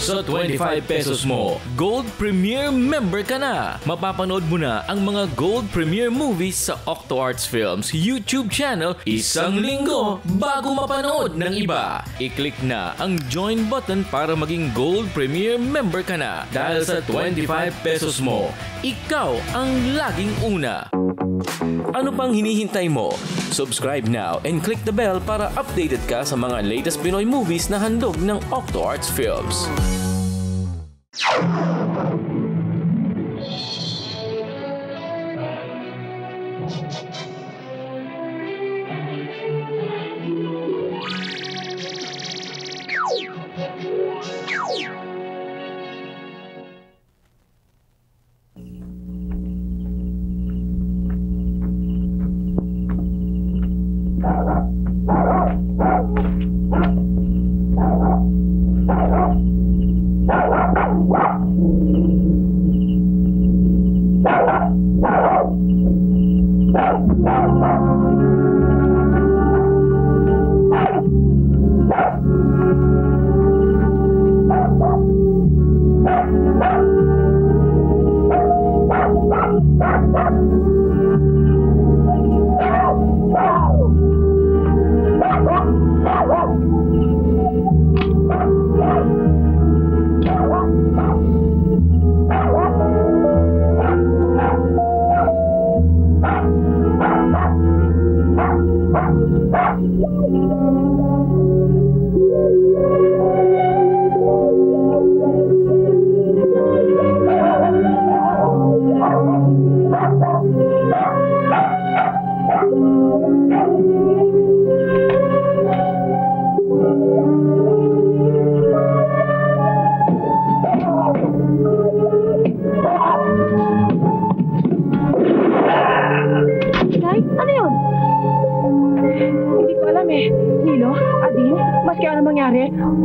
Sa 25 pesos mo, Gold Premier member ka na. Mapapanood mo na ang mga Gold Premier movies sa OctoArts Films YouTube channel isang linggo bago mapanood ng iba. I-click na ang join button para maging Gold Premier member ka na. Dahil sa 25 pesos mo, ikaw ang laging una. Ano pang hinihintay mo? Subscribe now and click the bell para updated ka sa mga latest Pinoy movies na handog ng OctoArts Films.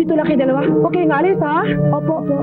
Dito lang kayo dalawa. Huwag kayong alis, ha? Opo, opo.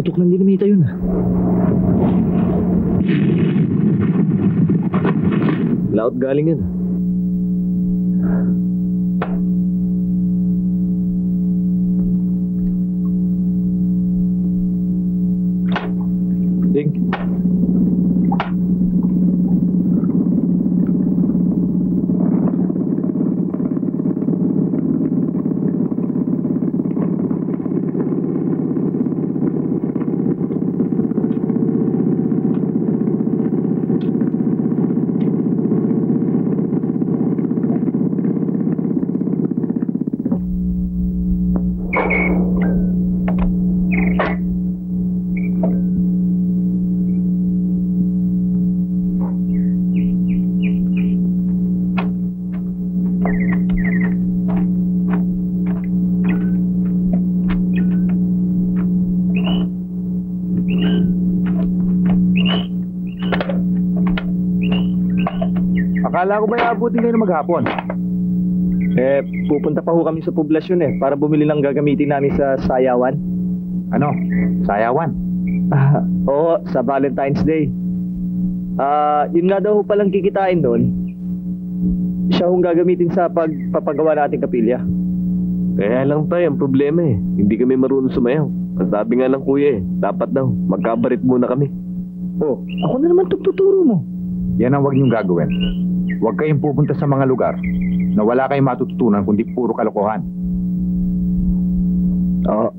Putok ng dinamita yun, ah. Laot galing yun, ah. Ding. Akala ko ba iabutin kayo na maghapon? Pupunta pa ho kami sa poblasyon para bumili ng gagamitin namin sa sayawan. Ano? Sayawan? Oo, sa Valentine's Day. Yun nga daw ho palang kikitain doon. Siya hong gagamitin sa pagpapagawa nating kapilya. Kaya lang tayo, ang problema hindi kami marunong sumayaw. Ang sabi nga ng kuya dapat daw, magkabarit muna kami. Oh, ako na naman tuturo mo. Yan ang huwag niyong gagawin. Huwag kayong pupunta sa mga lugar na wala kayong matututunan kundi puro kalokohan. Oo.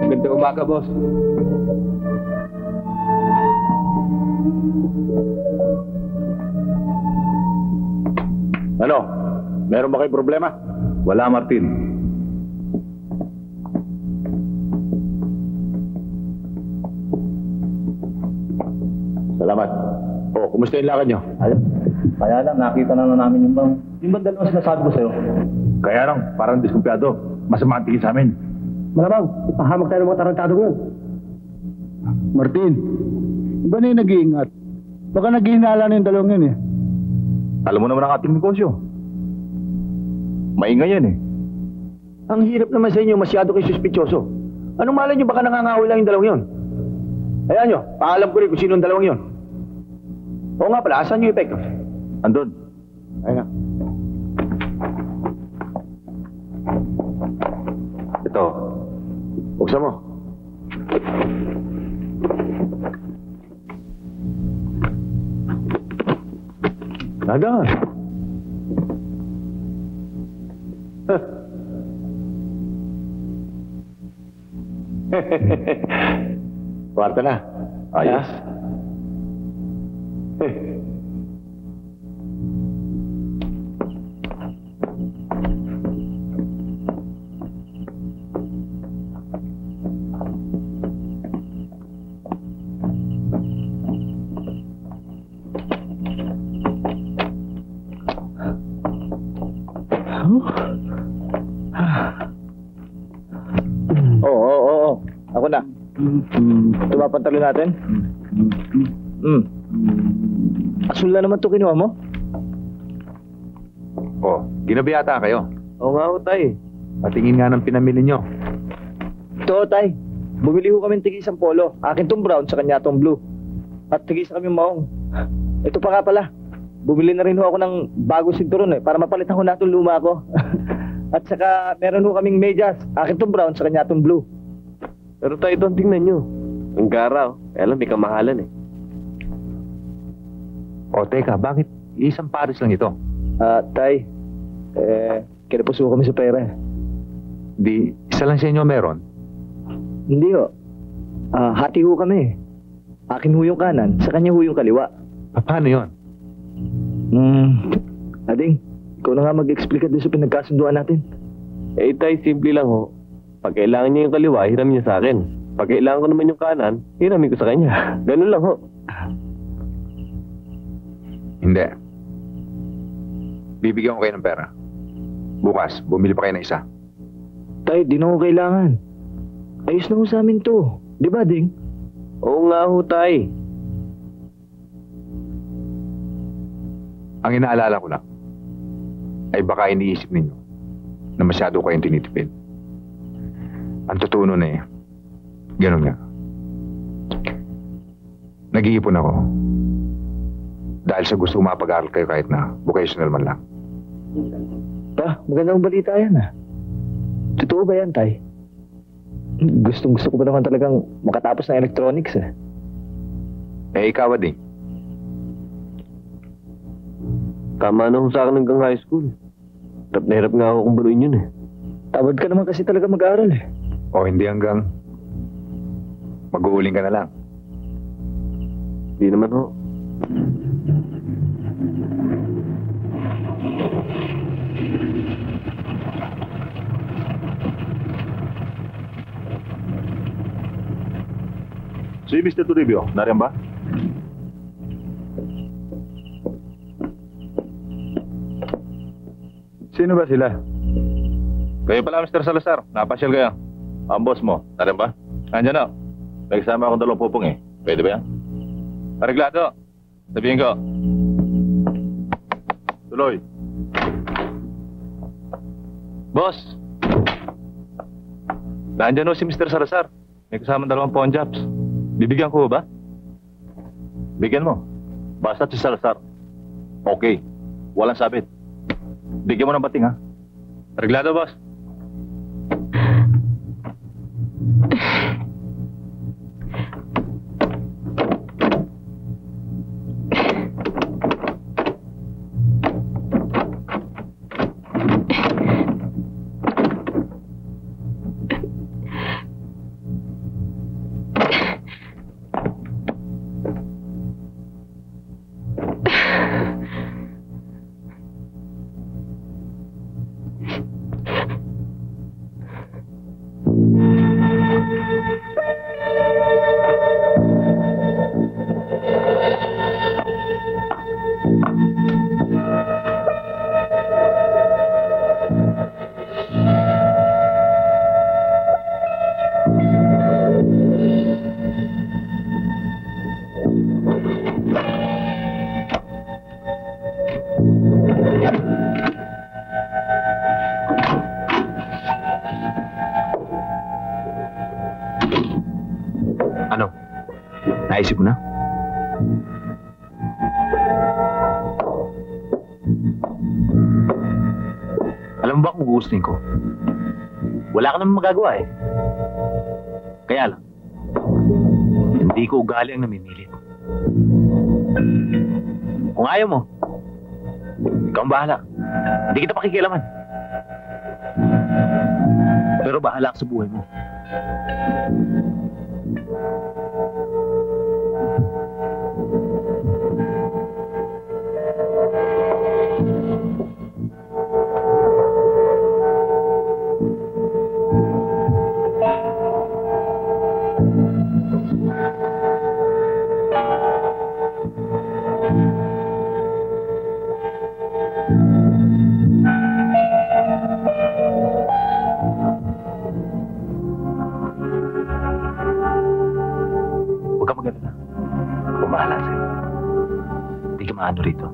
Ganda umaga, boss. Ano? Meron ba kayo problema? Wala, Martin. Salamat. Kumusta yung lakad nyo? Ayun. Kaya lang, nakita na namin yung bang dalawang sinasabi ko sa'yo. Kaya lang, parang diskumpiyado. Masama ang tingin sa amin. Malamang, ipahamak tayo ng mga tarantadong yun. Martin, iba na yung nag-iingat. Baka naghihinala na yung dalawang yun Alam mo naman ang ating negosyo. Maingay yan Ang hirap naman sa inyo, masyado kayo suspityoso. Anong malay nyo, baka nangangawin lang yung dalawang yun? Ayan nyo, paalam ko rin kung sino ang dalawang yun. Oo nga pala, asan yung epekto? Andun. Ayun na. Ito. Buksan mo. Dagan. Kwarta na. Ayos. Oo. Ako na. Ito ba pantalo natin? Asul na naman ito kinuha mo? Ginabi yata kayo. Oo nga ho tayo. Patingin nga ng pinamili nyo. Ito, tay. Bumili ko kami tigi isang polo. Akin tong brown, sa kanya tong blue. At tigi isa kami maong. Ito pa nga pala. Bumili na rin ho ako ng bagong sinturon para mapalitan ko na itong luma ko. At saka meron ho kaming medyas. Akin tong brown, sa kanya tong blue. Pero tayo doon, tingnan nyo. Ang gara, Kaya lang, may kamahalan Teka, bakit isang pares lang ito? Tay, kinapos ho kami sa pera Di, isa lang sa inyo meron? Hindi ho. Hati ho kami. Akin ho yung kanan, sa kanya ho yung kaliwa. Paano yon? Ading, ikaw na nga mag-explica doon sa pinagkasunduan natin. Tay, simple lang ho. Pag kailangan niya yung kaliwa, hiram niya sa akin. Pag kailangan ko naman yung kanan, hiramin ko sa kanya. Ganun lang ho. Hindi. Bibigyan ko kayo ng pera. Bukas, bumili pa kayo ng isa. Tay, di na ho kailangan. Ayos na ho sa amin to. Di ba, Ding? Oo nga ho, tay. Ang inaalala ko lang, ay baka iniisip ninyo na masyado kayong tinitipid. Ang totoo nun eh, ganun nga. Nag-iipon ako dahil sa gusto mapag-aral kayo kahit na vocational man lang. Pa, magandang balita yan ah. Totoo ba yan, Tay? Gusto ko pa naman talagang makatapos ng electronics eh. Eh, ikaw din. Tama na ho sa akin hanggang high school. Hirap na hirap nga ako kung baluin yun eh. Tamad ka naman kasi talaga mag-aaral eh. O hindi hanggang mag-uuling ka na lang. Hindi naman ho. Si Mr. Toribio, nariyan ba? Sino ba sila? Kayo pala, Mr. Salazar. Napasyal kayo. Ang boss mo, nariyan ba? Andiyan na. May kasama akong dalawang pupong eh. Pwede ba yan? Pareglado. Sabihin ko. Tuloy. Boss. Nandiyan si Mr. Salazar. May kasama dalawang pawn jobs. Bibigyan ko ba? Bigyan mo. Basta si Salazar. Okay. Walang sabit. Bigyan mo ng bating, ha? Reglado, boss. Ano? Naisip mo na? Alam mo ba kung gugustuhin ko? Wala ka naman magagawa eh. Kaya lang, hindi ko ugali ang namimilit. Kung ayaw mo, ikaw ang bahala. Hindi kita pakikialaman. Pero bahala ka sa buhay mo. Huwag ka mag-alala. Ako bahala sa'yo. Hindi ka maano rito.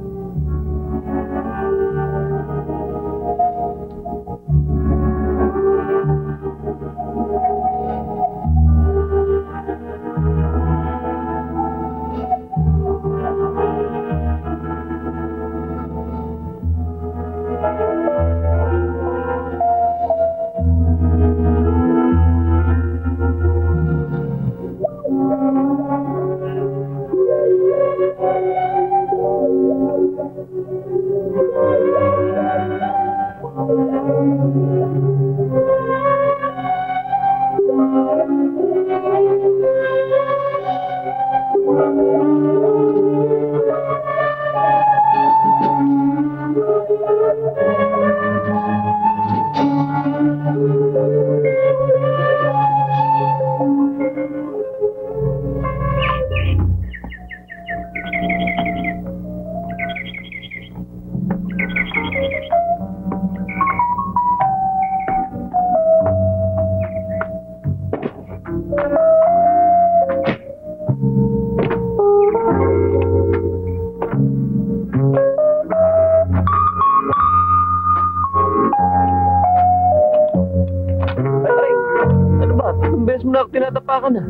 beses mo na ako tinatapakan ah.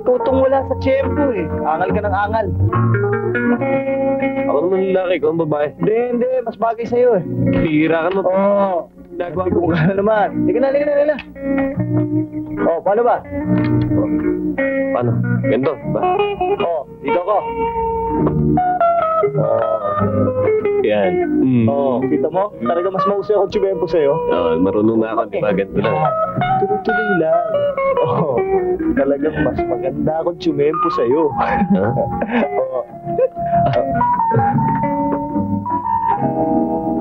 Ikaw tong wala sa tiyempo eh. Angal ka ng angal. Ako naman lalaki, ikaw ang babae. Hindi. Mas bagay sa'yo eh. Tira ka naman. Oo. Nagawa Hindi ko na naman. Hindi na. Oh, paano ba? Paano? Ganito ba? Oh, dito ko. Yan. Oh, kita mo? Talaga mas mahusay ako tsumempo sa'yo. Marunong na ako, di ba? Ganito lang. Tuloy-tuloy lang. Oh, talagang mas maganda akong tsumempo sa'yo. Ha? Oh.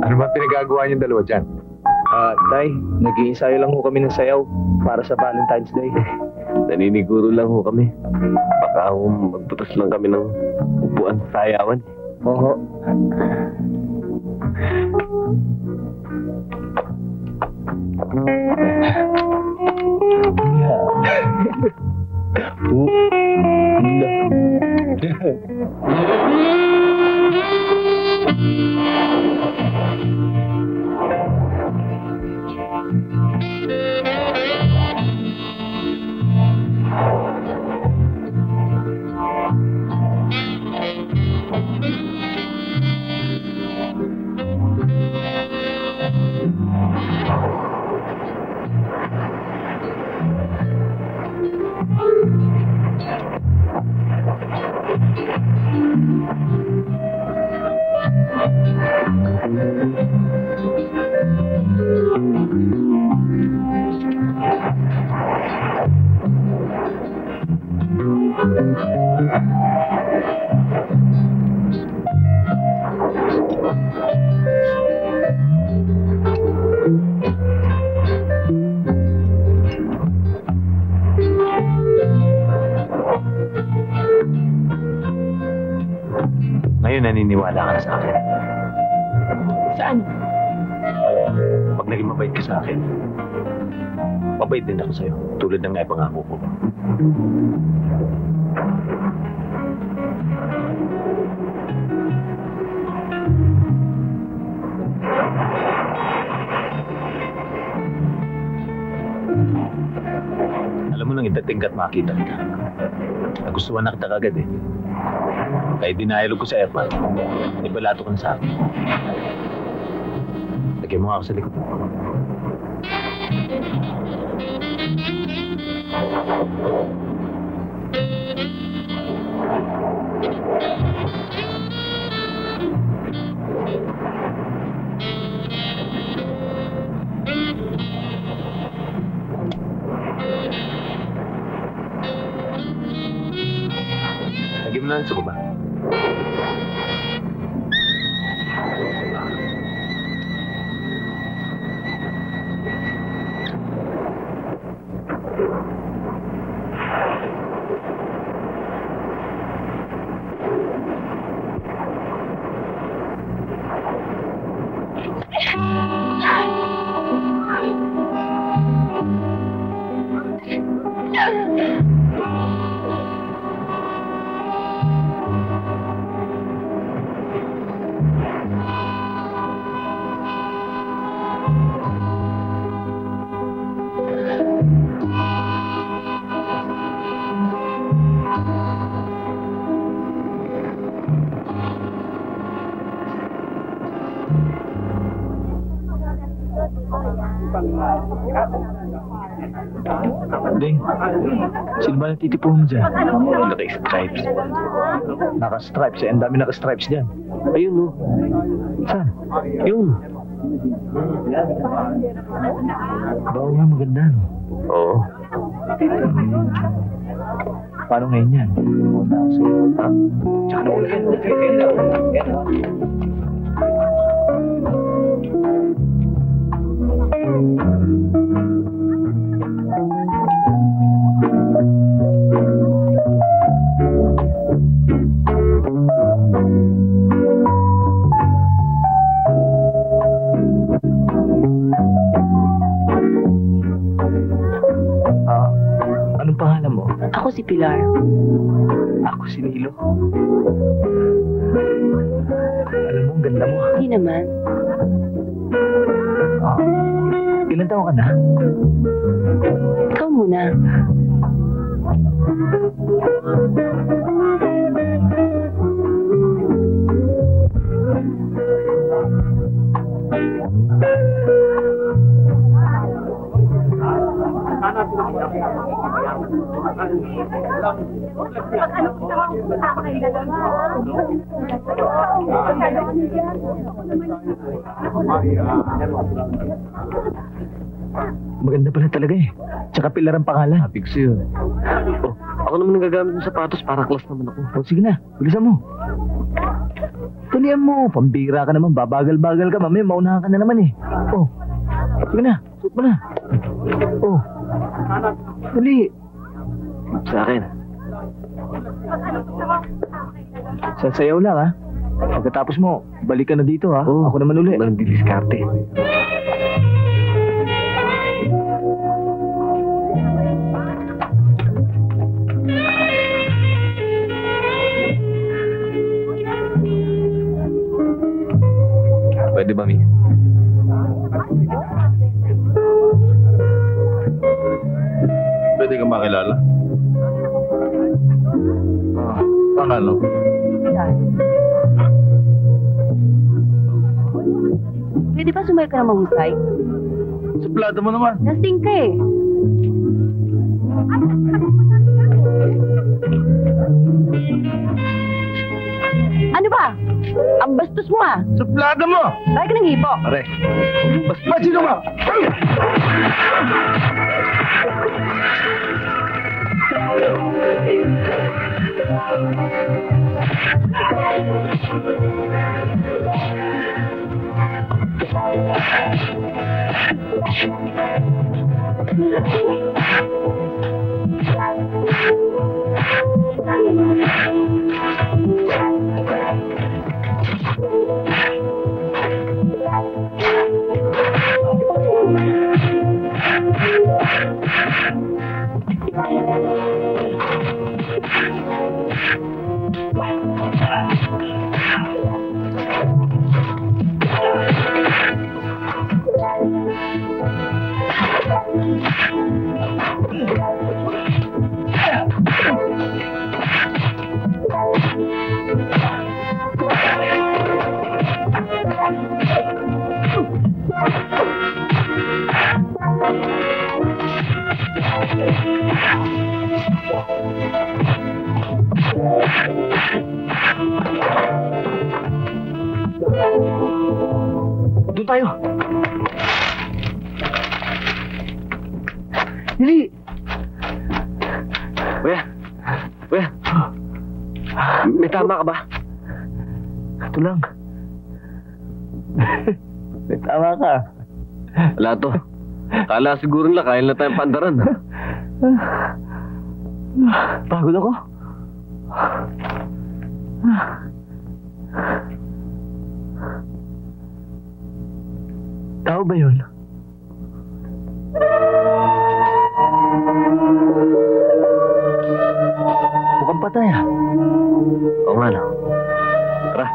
Ano ba pinagagawa niyong dalawa dyan? Tay, nag-iinsayo lang ho kami ng sayaw para sa Valentine's Day. Naniniguro lang ho kami. Baka magputas lang kami ng upuan sa sayawan. Oo. Ngayon naniniwala ka na sa akin. Saan? Pag naging mabait ka sa akin, mabait din ako sa'yo. Tulad ng naipangako ko. Alam mo nang itating ka't makita kita. Nagustuhan na kita kagad eh. Kaya dinayalog ko sa airport. Ibalato ka na sa akin. Lagyan mo nga ako sa likod. Lagyan mo na sa baba. Ding, sino ba natitipo mo dyan? Naka-stripes. Naka-stripes eh. Ang dami naka-stripes dyan. Ayun no. Saan? Yun. Bago nga maganda, no? Oo. Paano ngayon yan? Muna ako sa'yo. Ha? Tsaka na ulit. Anong pangalan mo? Ako si Pilar. Ako si Nilo. Alam mo, ang ganda mo. Hindi naman. Ilan taon ka na? Ikaw muna. Maganda pala talaga eh. Tsaka Pilar ang pangalan. Sabi ko sa'yo. Oh, ako naman ang gagamit ng sapatos para class naman ako. O sige na, bilisan mo. Tulian mo, pambira ka naman, babagal-bagal ka, mamaya maunahan ka na naman eh. Oh, sige na, suot mo na. Oh, dali. Sa akin. Sasayaw lang ha. Pagkatapos mo, balik ka na dito ha. Oo. Ako naman uli. Walang didiskarte. Pwede ba, Mi? Pwede kang makilala. Paano? Pwede ba sumayo ka na mahusay? Suplado mo naman. Lasing ka eh. Ano ba? Ang bastos mo ah. Suplado mo! Bakit ka nang hipo? Pare. Ba't sino ka? Doon tayo. Dili. Kuya. Kuya. May tama ka ba? Ito lang. May tama ka. Wala to. Kala siguro nila kaya na tayong pandaran. Pagod ako. Tao ba yun? Mukhang patay ah. Oo nga, no? Tara.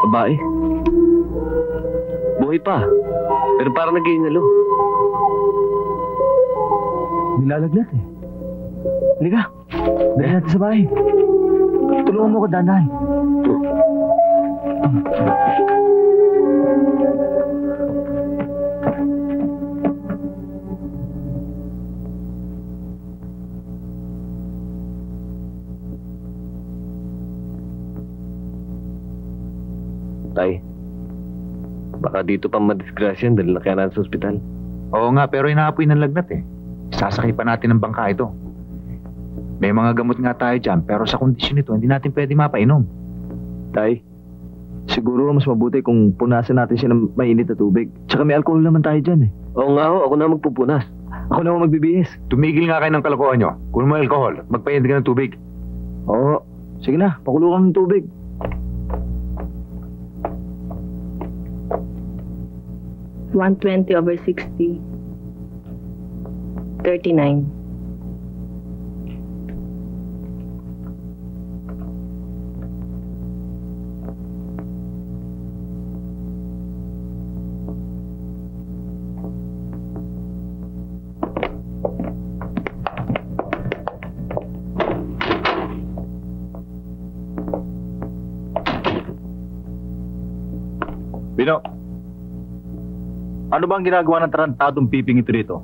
Babae. Buhay pa. Pero parang nag-iingalo. Nilalagnat eh. Halika. Dahil natin sa bahay. Tulungan mo ko dahan-dahan. Tay, baka dito pa madisgrasyan dahil nakailangan sa ospital. Oo nga, pero inaapoy ng lagnat eh. Sasakay pa natin ng bangka ito. May mga gamot nga tayo dyan, pero sa kondisyon nito, hindi natin pwede mapainom. Tay, siguro mas mabuti kung punasan natin siya ng mainit na tubig. Tsaka may alcohol naman tayo dyan eh. Oo nga ho, ako na magpupunas. Ako naman magbibihis. Tumigil nga kayo ng kalokohan nyo. Kunin mo alcohol, magpainit ka ng tubig. Oo. Sige na, pakulo kang ng tubig. $120/60. 39. Bino, ano ba ang ginagawa ng tarantadong piping ito dito?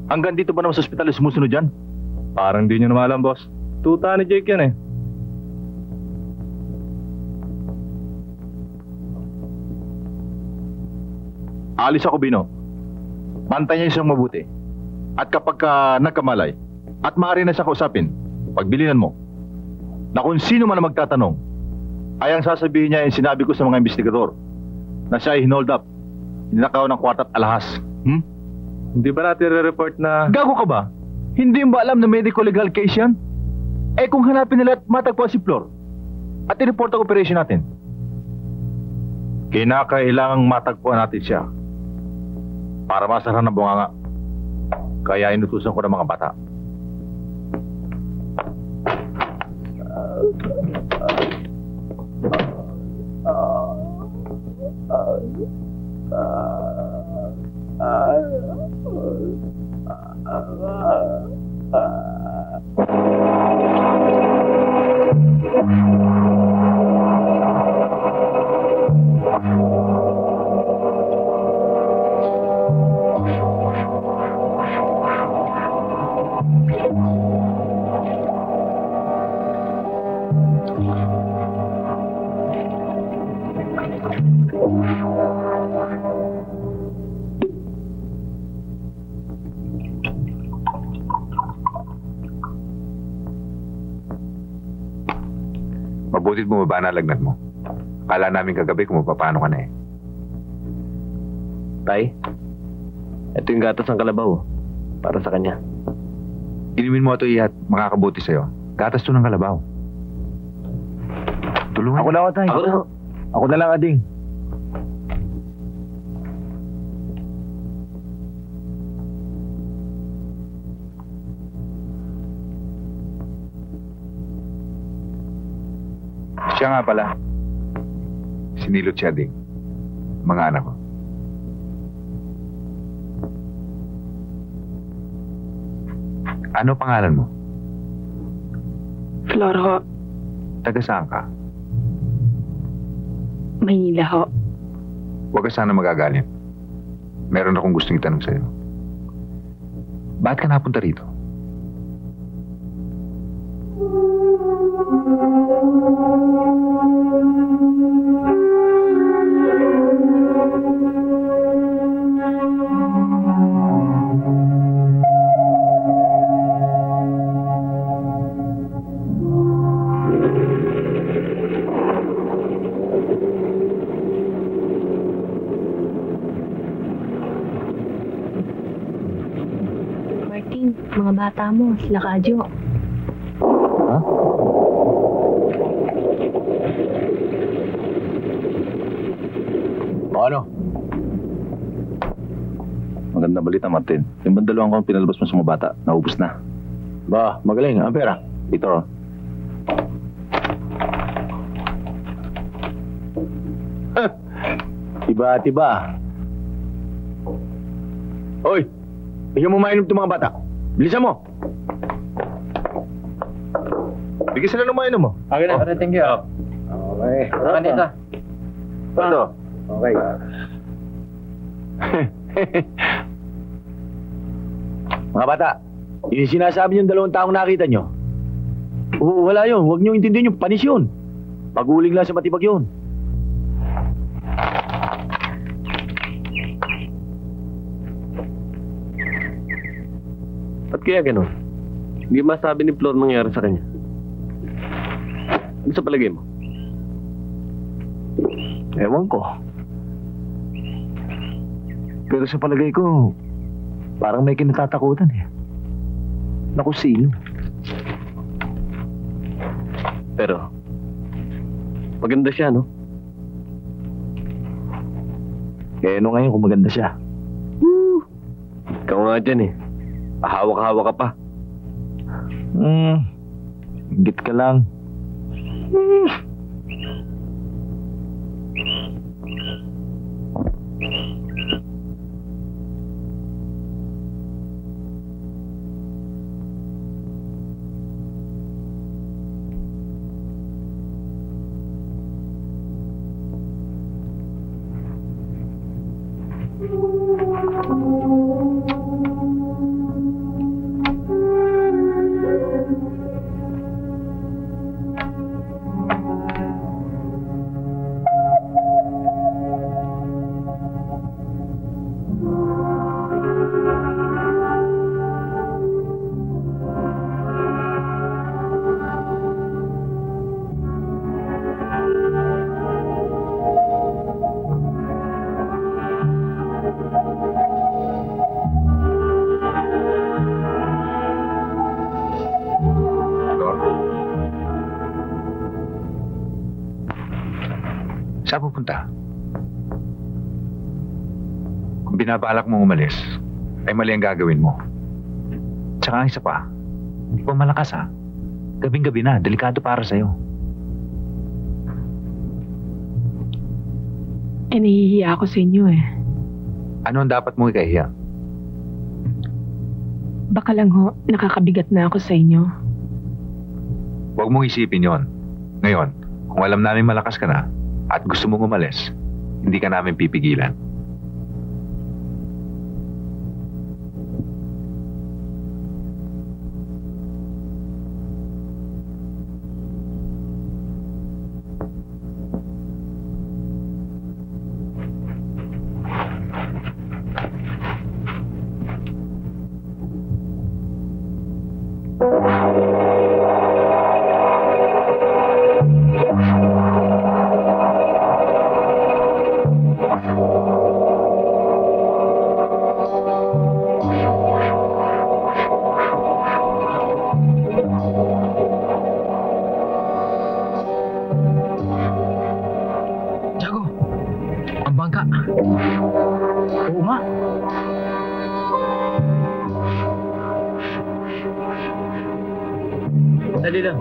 Hanggang dito ba naman sa ospital sumusunod yan? Parang di nyo na maalam, boss. Tuta ni Jake yan eh. Alis ako, Bino. Bantayan niya siyang mabuti. At kapag nagkamalay, at maaari na siya kausapin, pagbilinan mo, na kung sino man ang magtatanong, ay ang sasabihin niya yung sinabi ko sa mga investigador, na siya ay hinold up, ninakaw ng kwarta at alahas. Hindi ba natin re-report na... Gago ka ba? Hindi mo ba alam na medical legal case yan? Eh kung hanapin nila at matagpuan si Flor, at i-report ang operation natin, kinakailangang matagpuan natin siya para masara ng bunganga. Kaya inutusan ko ng mga bata. Mabutit bumaba na lagnat mo. Akala namin kagabi kung paano ka na eh. Tay, ito yung gatas ng kalabaw. Para sa kanya. Inumin mo ito ihat, makakabuti sa'yo. Gatas to ng kalabaw. Tulungan. Ako na ako, Tay. Ako na lang, Ading. Siya nga pala. Sinilot siya din. Mga anak ko. Ano pangalan mo? Flor ho. Taga saan ka? Maynila ho. Huwag ka sana magagalit. Meron akong gustong itanong sa'yo. Bakit ka napunta rito? Martin, mga bata mo, sila Kadyo. Ha? Ano? Magandang balita, Martin. Yung bandalawang kong pinalabas mo sa mga bata, naubos na. Ba, magaling. Ang pera. Ito. Tiba-tiba. Hoy! Bigyan mo mainom itong mga bata. Bilisan mo! Bigyan sila ng mainom mo. Okay na. Thank you. Okay. Kanina. Ito. Okay. Mga bata, yung sinasabi niyong 2 taong nakita niyo, wala yun. Huwag niyo intindihin yung panis yun. Paguling lang sa matibag yun. Ba't kaya gano'n? Hindi masabi ni Flor nangyari sa kanya. Ano sa palagay mo? Ewan ko. Pero sa palagay ko, parang may kinatatakutan eh. Naku, sino? Pero, maganda siya, no? Eh, ano ngayon kung maganda siya? Ikaw nga dyan eh. Hawak-hawak ka pa. Git ka lang. Saan pupunta? Kung binabalak mong umalis, ay mali ang gagawin mo. Tsaka ang isa pa, hindi pa malakas ha. Gabing-gabi na, delikado para sa'yo. Nahihiya ako sa inyo eh. Ano ang dapat mong ikahiya? Baka lang ho, nakakabigat na ako sa inyo. Huwag mong isipin yon. Ngayon, kung alam namin malakas ka na at gusto mong umalis, hindi ka namin pipigilan. Oo nga. Dali lang.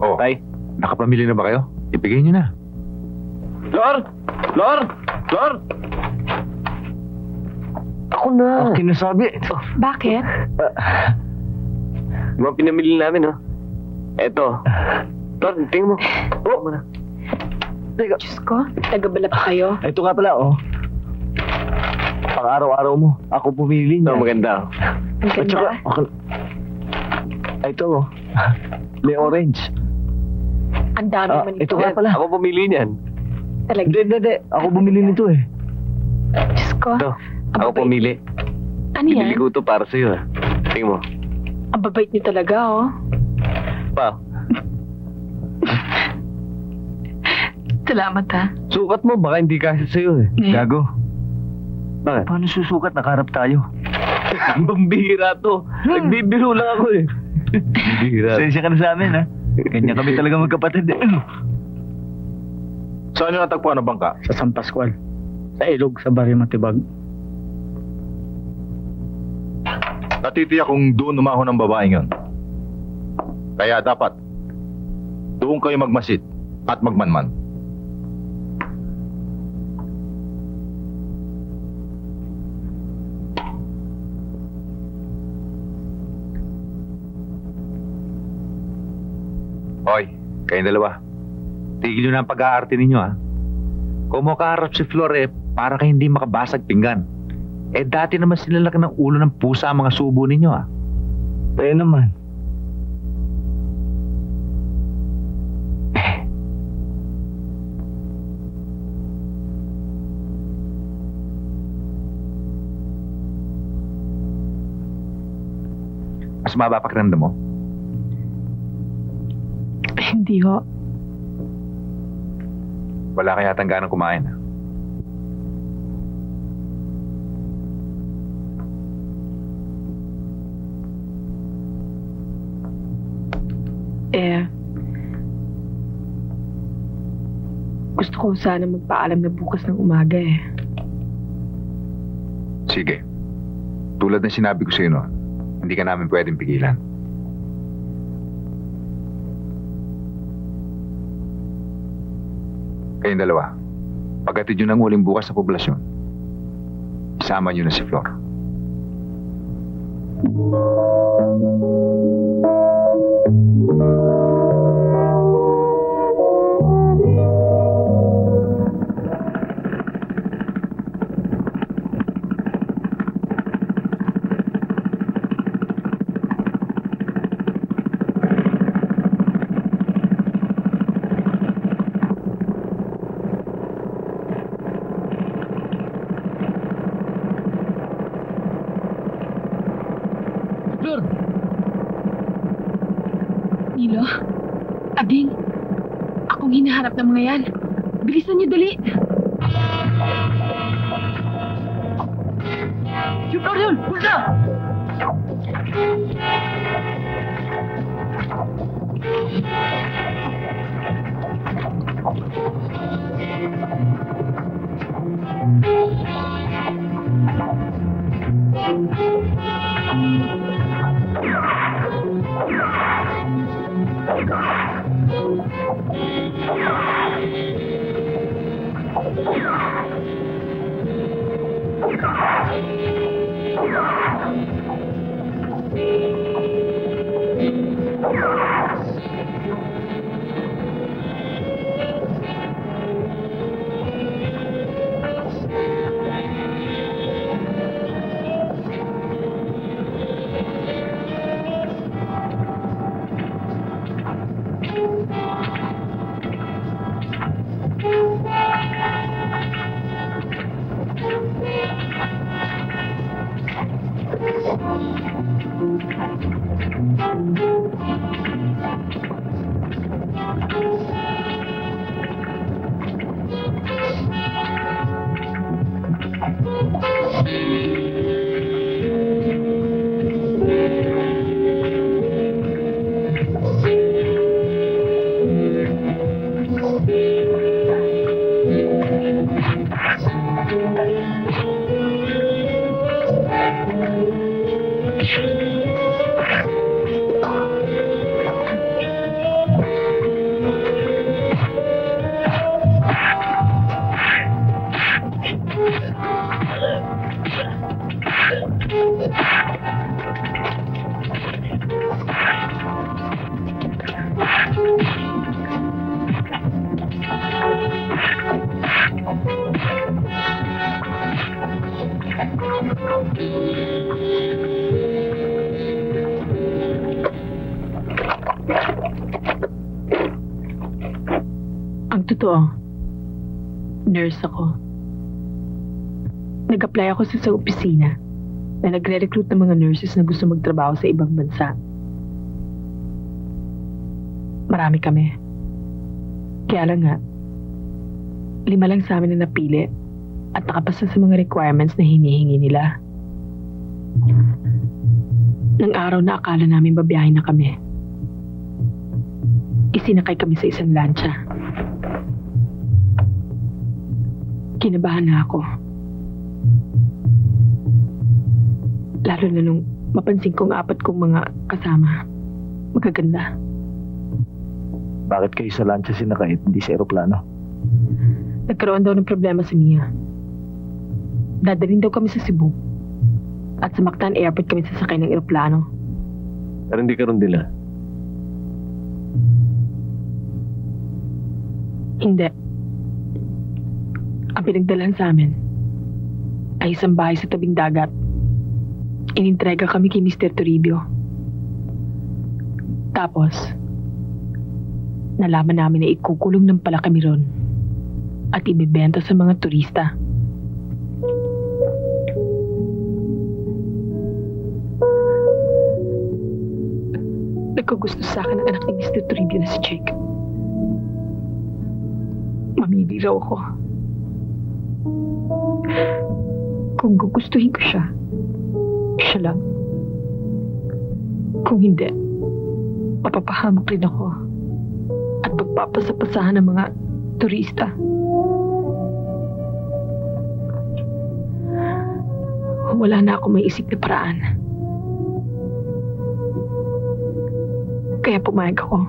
Oh, Tay. nakapamili na ba kayo? Ibigay niyo na. Lord! Lord! Lord! Ako na. Kinasabi. Bakit? Yung mga pinamili namin, oh. Eto. Lord, tingin mo. Oh, muna. Diyos ko, tagabala pa kayo. Ito nga pala, oh. Pang araw-araw mo. Ako pumili niya. Ito, maganda. Ang At saka, ganda. ito, oh. May orange. Ang dami man ito ito. nga pala. Ako pumili niyan. Talaga. Hindi. Ako bumili nito eh. Diyos ko. Ito, Ang ako babait. pumili. Ano yan? Binili ko ito para sa'yo, ah. Tingin mo. Ang babait niyo talaga, oh. Pa, Salamat, ha. sukat mo. Baka hindi kasi sa'yo, eh. Gago. Bakit? Paano susukat? Nakaharap tayo. Ang bambihira to. Nagbibiro lang ako, eh. Bambihira. Sensya ka na sa amin, ha? Ganyan kami talaga magkapatid. Saan nyo natagpuan ang bangka? Sa San Pascual. Sa ilog, sa Barrio Matibag. Natitiyak kung doon umahon ang babaeng yon. Kaya dapat, doon kayo magmasid at magmanman. Hoy, kayong dalawa. Tigil nyo na ang pag-aarte ninyo, ha? Kung makaharap si Flor, para kayo hindi makabasag pinggan. Dati naman silalaki ng ulo ng pusa ang mga subo ninyo, ha? Tayo naman. Mas mapapakiramdam mo? Hindi, ho. Wala kaya tangganang kumain, ha? Gusto ko sana magpaalam na bukas ng umaga, eh. Sige. Tulad ng sinabi ko sa iyo noon, hindi ka namin pwedeng pigilan. Kayong dalawa, pagkatid nyo ng uling bukas sa poblasyon, isama nyo na si Flor. Milo? Abing, akong hinahanap ng mga yan. Bilisan niyo, dali! Shoot out yun! Pulsa! Ang totoo, nurse ako. Nag-apply ako sa opisina na nagre-recruit ng mga nurses na gusto magtrabaho sa ibang bansa. Marami kami. Kaya lang nga, 5 lang sa amin na napili at nakapasa sa mga requirements na hinihingi nila. Nang araw na akala namin babiyahin na kami, isinakay kami sa isang lancha. Kinabahan na ako. Lalo na nung mapansin kong 4 kong mga kasama. Magaganda. Bakit kayo sa lancha sinakay at hindi sa aeroplano? Nagkaroon daw ng problema si Mia. Dadalhin daw kami sa Cebu. At sa Mactan Airport kami sasakay ng aeroplano. Pero hindi ka ron nila. Hindi. Ang pinagdalhan sa amin ay isang bahay sa tabing dagat. Inintrega kami kay Mr. Toribio. Tapos, nalaman namin na ikukulong ng pala kami ron at ibibenta sa mga turista. Nagkagusto sa akin ang anak ni Mr. Toribio na si Jake. Mamili raw ako. Kung gugustuhin ko siya, siya lang. Kung hindi, mapapahamak rin ako at pagpapasapasahan ng mga turista. Wala na ako may isip na paraan. Kaya pumayag ako.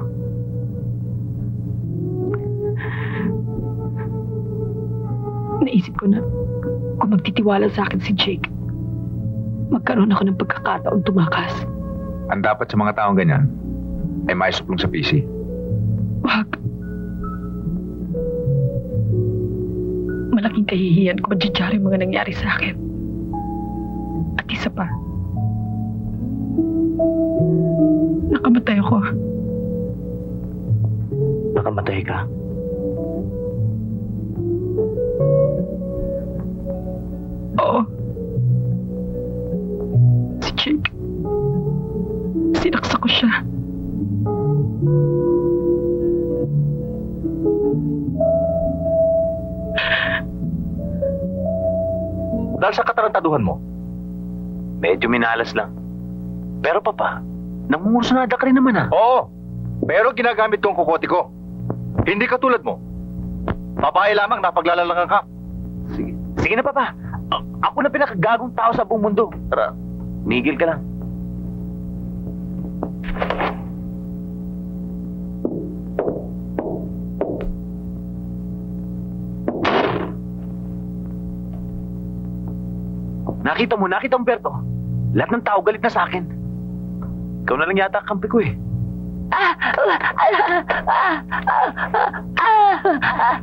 Naisip ko na kung magtitiwala sa akin si Jake, magkaroon ako ng pagkakataon tumakas. Ang dapat sa mga taong ganyan ay maisuplong sa PC. Wag. Malaking kahihiyan kung madyadyari yung mga nangyari sa akin. At isa pa, nakamatay ako. Nakamatay ka? Oo. Si Jake. Sinaksa ko siya. dahil sa katarantaduhan mo. Medyo minalas lang. Pero papa, nangungursunada ka rin naman ah. Oo, pero ginagamit kong kukote ko. Hindi katulad mo. Babae lamang na paglalalangan ka. Sige. Sige na papa. Ako na pinakagagong tao sa buong mundo. Tara, migil ka lang. Nakita mo, Berto. Lahat ng tao galit na sa akin. Ikaw na lang yata ang kampi ko eh.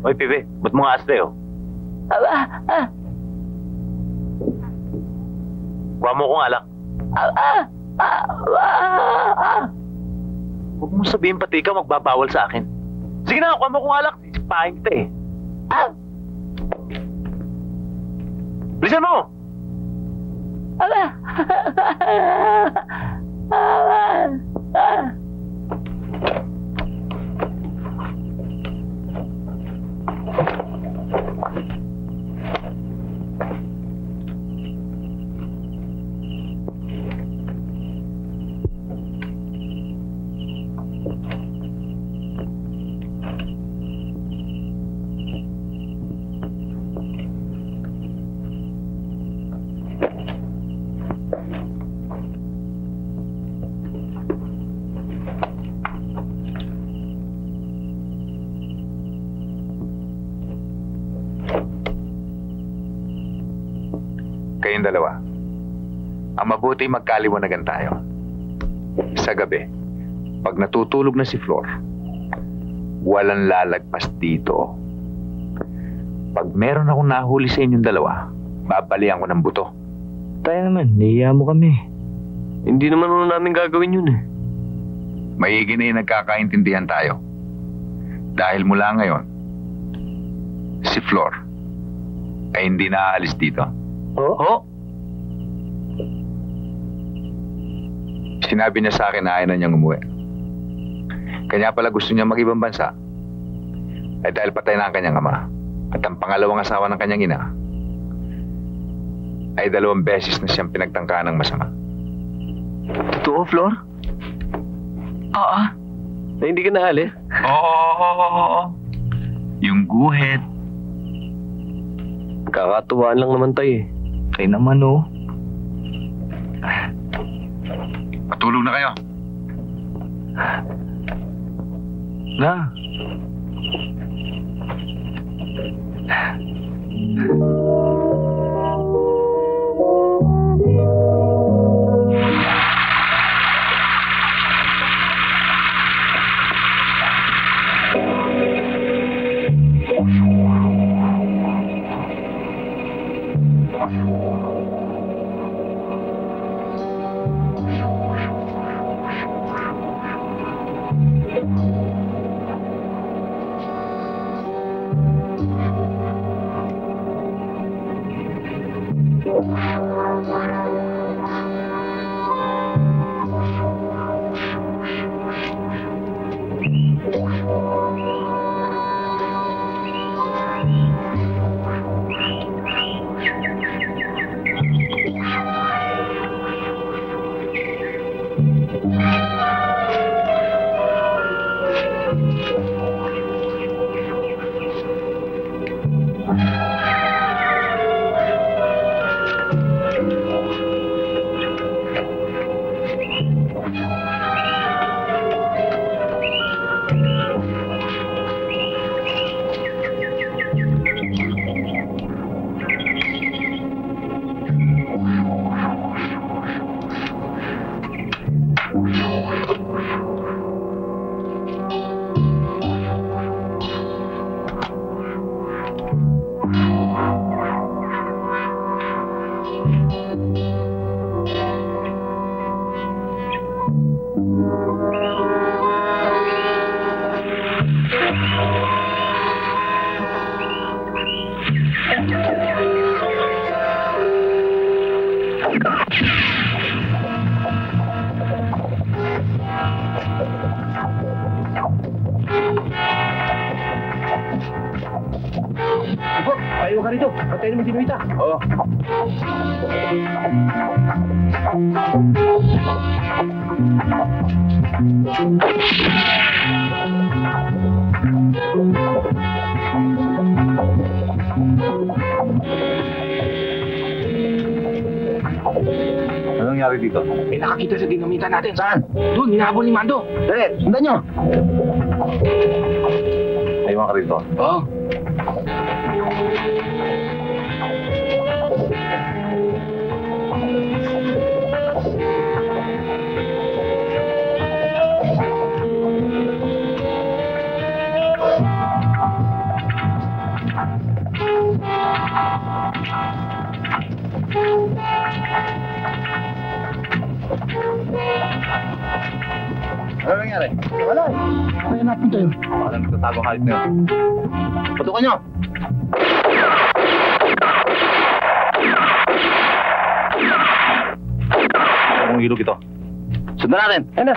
Hoy, Pibe, ba't mo nga asle oh? Kuha mo kong alak. Huwag mo sabihin pati ikaw magbabawal sa akin. Sige na, kuha mo kong alak. Sisipahin kita eh. Bilisan mo! Kayong dalawa, ang mabuti magkaliwanagan tayo. Sa gabi, pag natutulog na si Flor, walang lalagpas dito. Pag meron akong nahuli sa inyong dalawa, babalian ko ng buto. Tayo naman, nahiya mo kami. Hindi naman ano namin gagawin yun eh. Maigi na yung nagkakaintindihan tayo. Dahil mula ngayon, si Flor ay hindi naaalis dito. Oo? Sinabi niya sa akin na ayaw na niyang umuwi. Kanya pala gusto niya mag-ibang bansa. Ay dahil patay na ang kanyang ama. At ang pangalawang asawa ng kanyang ina ay 2 beses na siyang pinagtangkaan ng masama. Totoo, Flor? Oo. Na hindi ka naalis? Oo. Yung guhit. Kakatuwaan lang naman tayo eh. Kayo naman oh. Matulog na kayo. Na. Tayo ka rito. Patayin naman si Noita. Oo. Anong nangyari dito? May nakakita sa dinamita natin. Saan? Doon, hinahabol ni Mando. Dali, sundan nyo. Aywan ka rito. Oo. Ano nangyari? Wala eh. Kaya napunta yun. Baka lang nagtatago kahit na yun. Patukan nyo! Anong ilog ito? Sundan natin! Ano?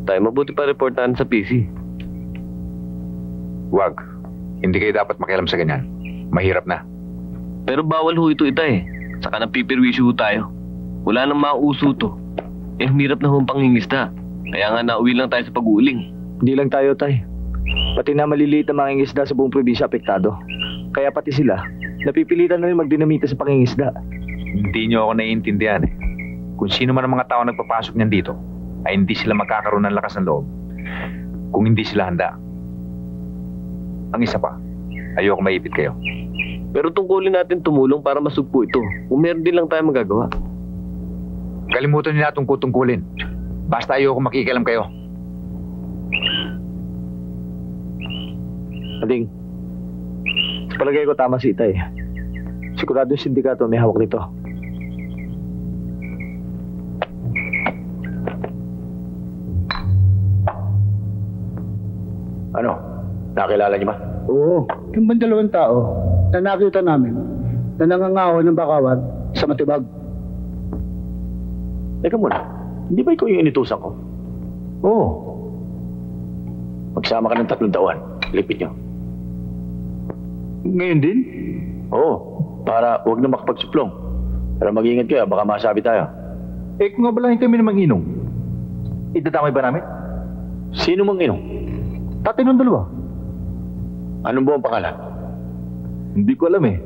Tay, mabuti pa reportahan sa PC. Wag. Hindi kayo dapat makialam sa ganyan. Mahirap na. Pero bawal ho ito, Itay. Saka napipirwisyo ho tayo. Wala nang mauso to. Eh, hirap na ho ang pangingisda. Kaya nga nauwi lang tayo sa pag-uuling. Hindi lang tayo, Tay. Pati na maliliit na mga isda sa buong probinsya apektado. Kaya pati sila, napipilitan na rin magdinamita sa pangingisda. Hindi nyo ako naiintindihan eh. Kung sino man ang mga tao nagpapasok niyan dito, ay hindi sila magkakaroon ng lakas ng loob kung hindi sila handa. Ang isa pa, ayoko maipit kayo. Pero tungkulin natin tumulong para masugpo ito. Kung meron din lang tayo magagawa. Kalimutan nila itong kutungkulin. Basta ayoko makikialam kayo. Ading, sa palagay ko tama si Itay. Sigurado yung sindikato may hawak nito. Ano? Nakilala niyo ba? Oo. Yung bang dalawang tao na nakita namin na nangangawa ng bakawan sa Matibag. Teka muna, hindi ba ikaw yung inutusan ko? Oo. Magsama ka ng 3 taon. Lipit niyo. Ngayon din? Oo, para huwag na makapagsuplong. Pero mag-iingat kayo, baka masabi tayo. Eh kung abalahin kami ng manginong, idadamay ba namin? Sino mang inong? Tatay ng dalawa. Anong buong pangalan? Hindi ko alam eh.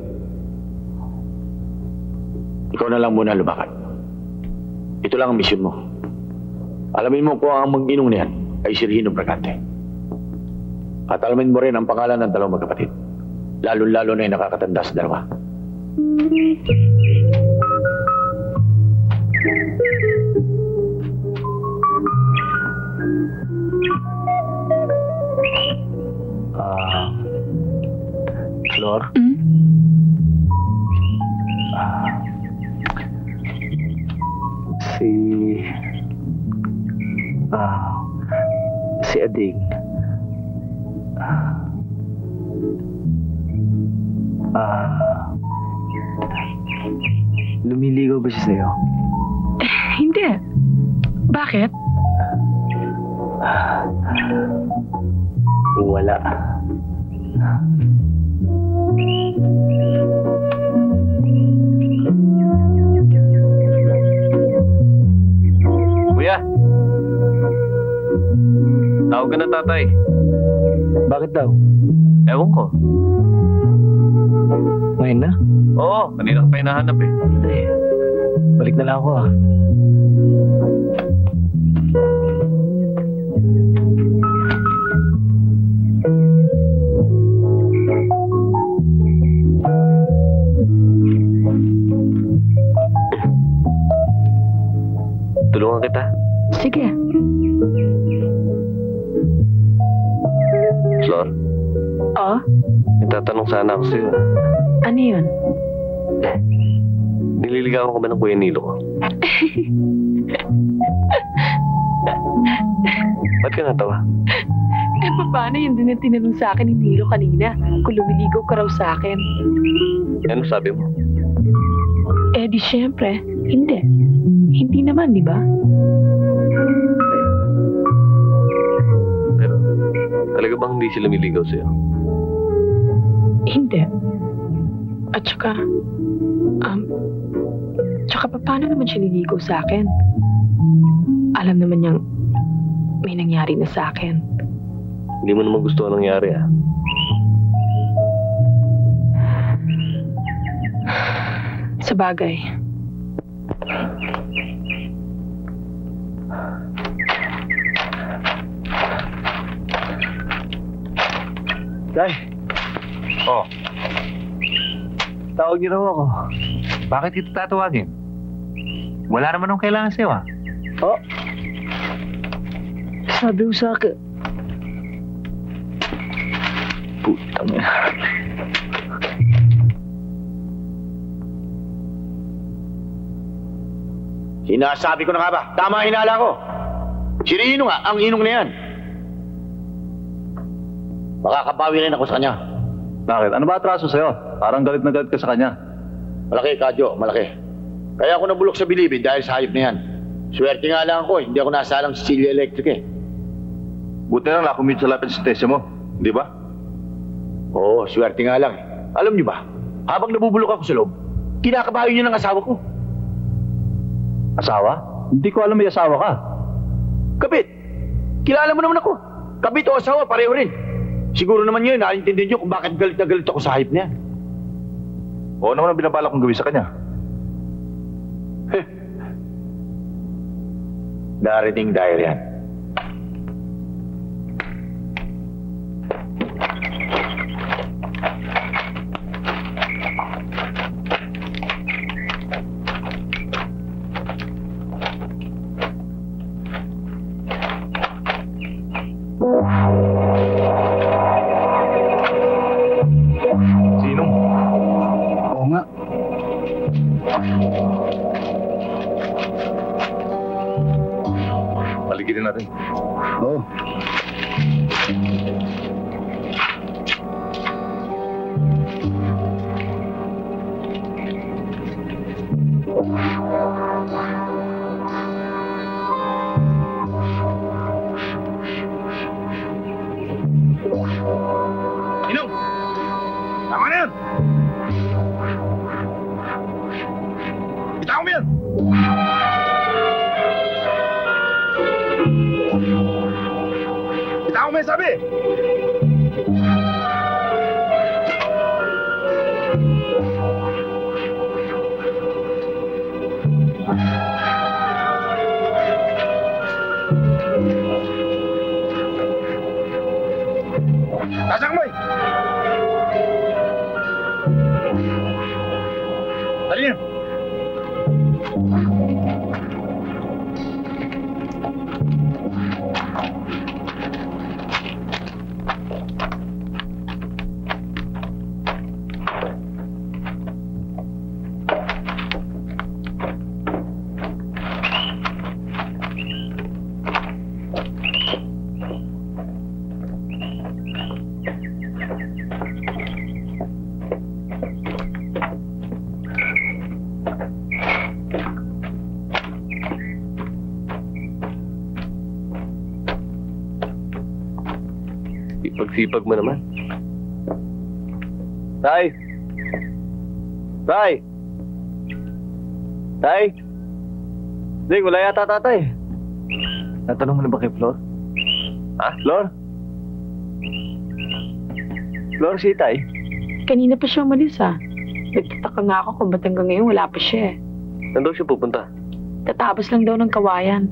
Ikaw na lang muna lumakan. Ito lang ang misyon mo. Alamin mo kung ang mang-inong niyan ay si Regino Bragante. At alamin mo rin ang pangalan ng 2 magkapatid. Lalo-lalo na yung nakakatanda sa 2. Flor? Si Ading. Lumiligaw ba siya sa'yo? Hindi. Bakit? Wala. Kuya! Tawag ka na, tatay. Bakit daw? Ewan ko. Ngayon na? Oo, kanina ka pa hinahanap eh. Ay, balik na lang ako ah. Tulungan kita. Sige. Flor, Oh, may tatanong sana ako sa'yo. ano yun? Nililigawan ko ba ng Kuya Nilo ko? Ba't ka natawa? Eh, paano yun din ang tinanong sa akin ni Nilo kanina? Kung lumiligaw ka raw sa akin. Ano sabi mo? Eh, di syempre, hindi. Hindi naman, di ba? Pero, talaga bang hindi sila lumiligaw sa'yo? Hindi. At saka, paano naman siya niligaw sa akin? Alam naman niyang may nangyari na sa akin. Hindi mo naman gusto ang nangyari, ah. Sa bagay. Day, Oh, tawag niyo raw ako. bakit kita tatawagin? Wala naman akong kailangan sa'yo, ah. Oh, sabi ko sa akin. Putang ina. Sinasabi ko na nga ba? Tama ang hinala ko. Sino nga ang inong na yan? Makakabawi rin ako sa kanya. Bakit? Ano ba atraso sa'yo? Parang galit na galit ka sa kanya. Malaki, Kadyo, malaki. Kaya ako nabulok sa bilibid dahil sa hayop na yan. Swerte nga lang ako, hindi ako nasalang sa Sicilia Electric eh. Buti na lang nakumit sa lapit sa tesya mo. Di ba? Oo, swerte nga lang eh. Alam niyo ba, habang nabubulok ako sa loob, kinakabayo niyo ng asawa ko. Asawa? Hindi ko alam may asawa ka. Kabit! Kilala mo naman ako. Kabit o asawa, pareho rin. Siguro naman yun, naiintindihan niyo kung bakit galit na galit ako sa hayop na yan. Oo naman ang binabalak kong gawin sa kanya. Darating dahil yan. Sinong? Oo nga. Paligidin natin. Oo. Inong! Tama na yan! Itaw mo yan! Itaw mo yan, sabi! Tasak mo eh! Dali niyo! Ipag-sipag mo naman. Tay! Tay! Tay! Ding, wala yata tatay. Natanong mo na ba kay Flor? Ha? Flor? Flor, si Tay? Kanina pa siya umalis ah. Nagtataka nga ako kung ba't hanggang ngayon wala pa siya eh. Saan daw siya pupunta? Tatapos lang daw ng kawayan.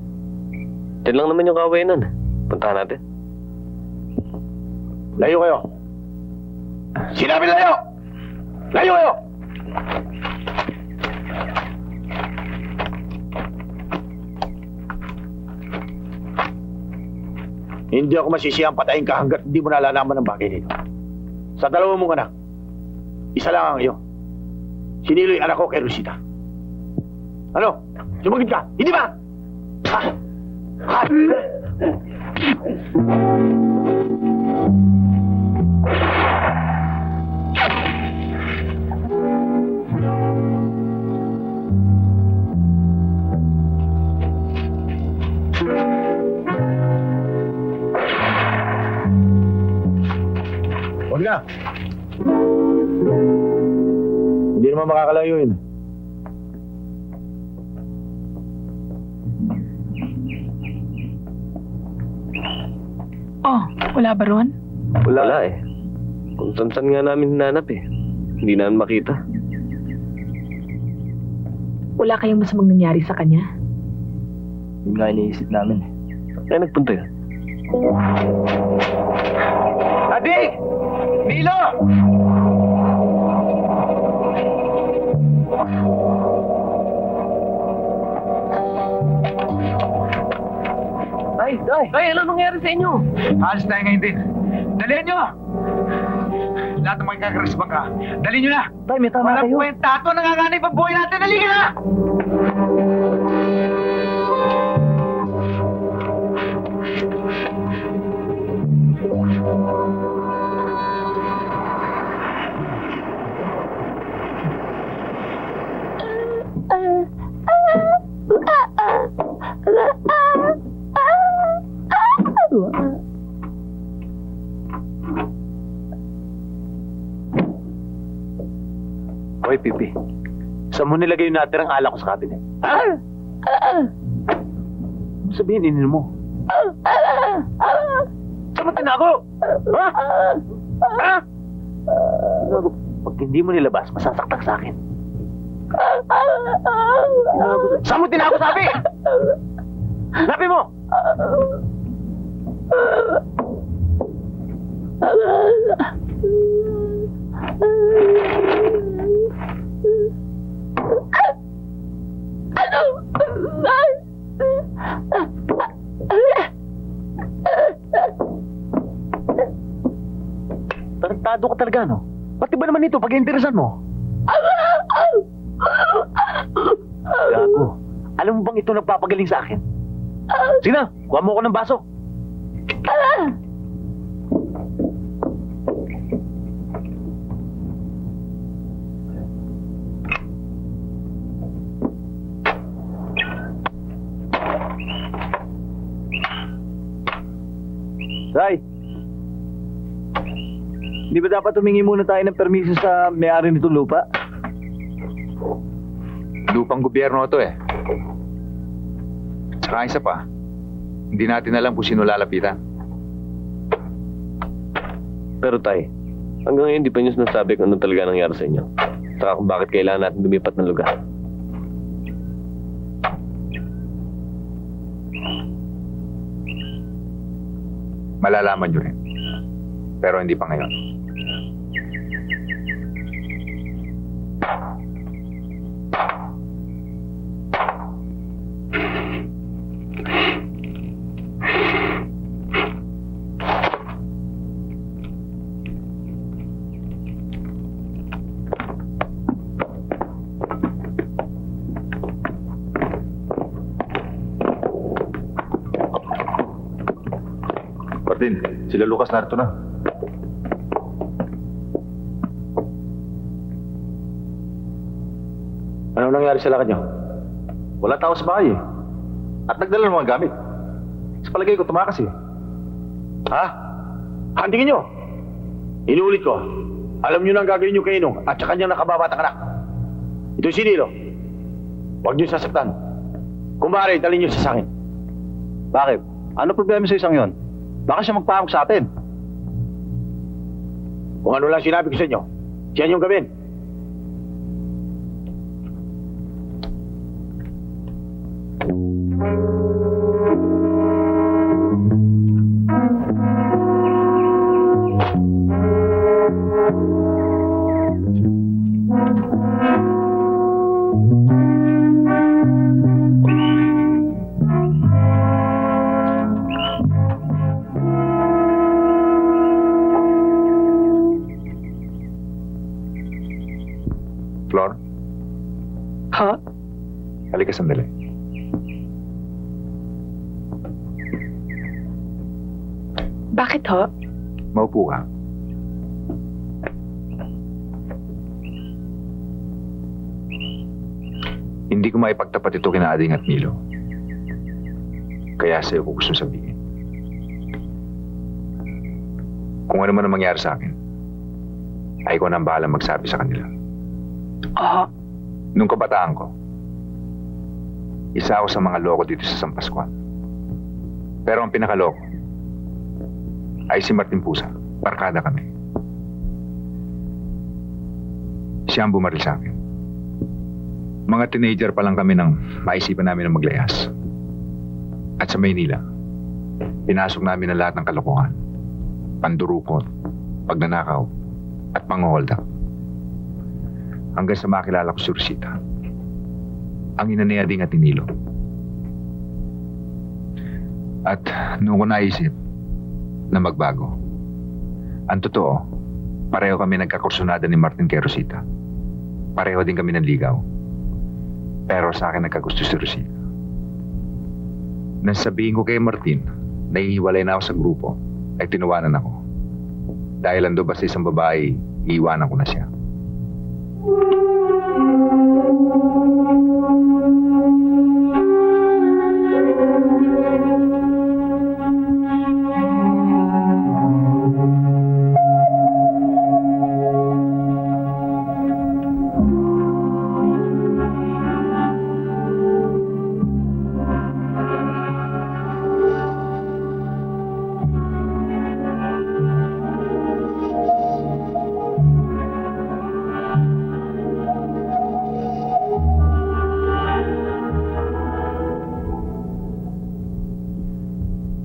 Diyan lang naman yung kawayan nun. Puntahan natin. Layo kayo! Sinabi layo! Layo kayo! Hindi ako masisiyang patayin ka hanggat hindi mo nalalaman ang bagay nito. Sa dalawa mong anak, isa lang ang iyo. Si Nilo yung anak ko kay Rosita. Ano? Sumagot ka, hindi ba? Huwag na. Hindi naman makakalayo yun. Oh, wala ba ron? Wala eh. Kung saan nga namin hinanap eh. Hindi namin makita. Wala kayong masamang nangyari sa kanya? Yun nga iniisip namin. Kaya nagpunta yun. Adik! Nilo! Ay, ano nangyari sa inyo? Alis tayo ngayon din. Dalihan nyo! Lahat ng mga kakarispa ka. Dalihan nyo na! Tay, may tama Walang kayo. kwenta ito. Nanganganib ang buhay natin. Dali ka na! Hoy, Pipi. Saan mo nilagay yung natirang alak ko sa cabinet? Ha? Sabihin, inin mo. Saan mo tinago? Ha? Ha? Tinago. Pag hindi mo nilabas, masasaktak sa akin. Saan mo tinago, sabi? Sabi mo! Tarantado ka talaga, no? Pati ba naman ito pag-interesan mo? Gago. Alam mo bang ito nagpapagaling sa akin? Sige na, kuha mo ako ng baso. Tay, di ba dapat humingi muna tayo ng permiso sa may-ari nitong lupa? Lupang gobyerno ito eh. Tsaka isa pa, hindi natin alam kung sino lalapitan. Pero tay, hanggang ngayon hindi pa niyo sinasabi kung ano talaga nangyari sa inyo. Saka kung bakit kailangan natin lumipat ng lugar. Malalaman nyo rin. Pero hindi pa ngayon. Martin, sila Lucas narito na. Ano nangyari sa lakad nyo? Wala tao sa bahay eh. At nagdala ng mga gamit. Sa palagay ko, tumakas eh. Ha? Handingin nyo. Inuulit ko. Alam nyo na ang gagawin nyo kay Inong at sa kanyang nakababatang anak. Ito si Nilo. Huwag nyo sasaktan. Kung maaari, dalhin nyo sa akin. Bakit? Ano problema sa isang yon? Baka siya magpahamok sa atin. Kung ano lang sinabi ko sa inyo, siyan yung gawin. Flor? Ha? Halika sandali. Bakit ho? Maupo ka. Hindi ko maipagtapat ito kina Ading at Milo. Kaya sa'yo ko gusto sabihin. Kung ano man ang mangyari sa akin, ay ikaw nang bahala magsabi sa kanila. Oo. Nung kabataan ko, isa ako sa mga loko dito sa San Pascual. Pero ang pinakaloko ay si Martin Pusa. Barkada kami. Siya ang bumaril sa akin. Mga teenager pa lang kami nang maisipan namin na maglayas. At sa Maynila, pinasok namin ang lahat ng kalokohan. Pandurukot, pagnanakaw, at pang-hold up. Hanggang sa makilala ko si Rosita, ang ina ni Ading at ni Nilo. At noong ko naisip na magbago, ang totoo, pareho kami nagkakursunada ni Martin kay Rosita. Pareho din kami ng ligaw. Pero sa akin nagkagusto si Rosita. Nang sabihin ko kay Martin, nahihiwalay na ako sa grupo, ay tinuwanan ako. Dahil ando ba sa isang babae, iiwanan ko na siya.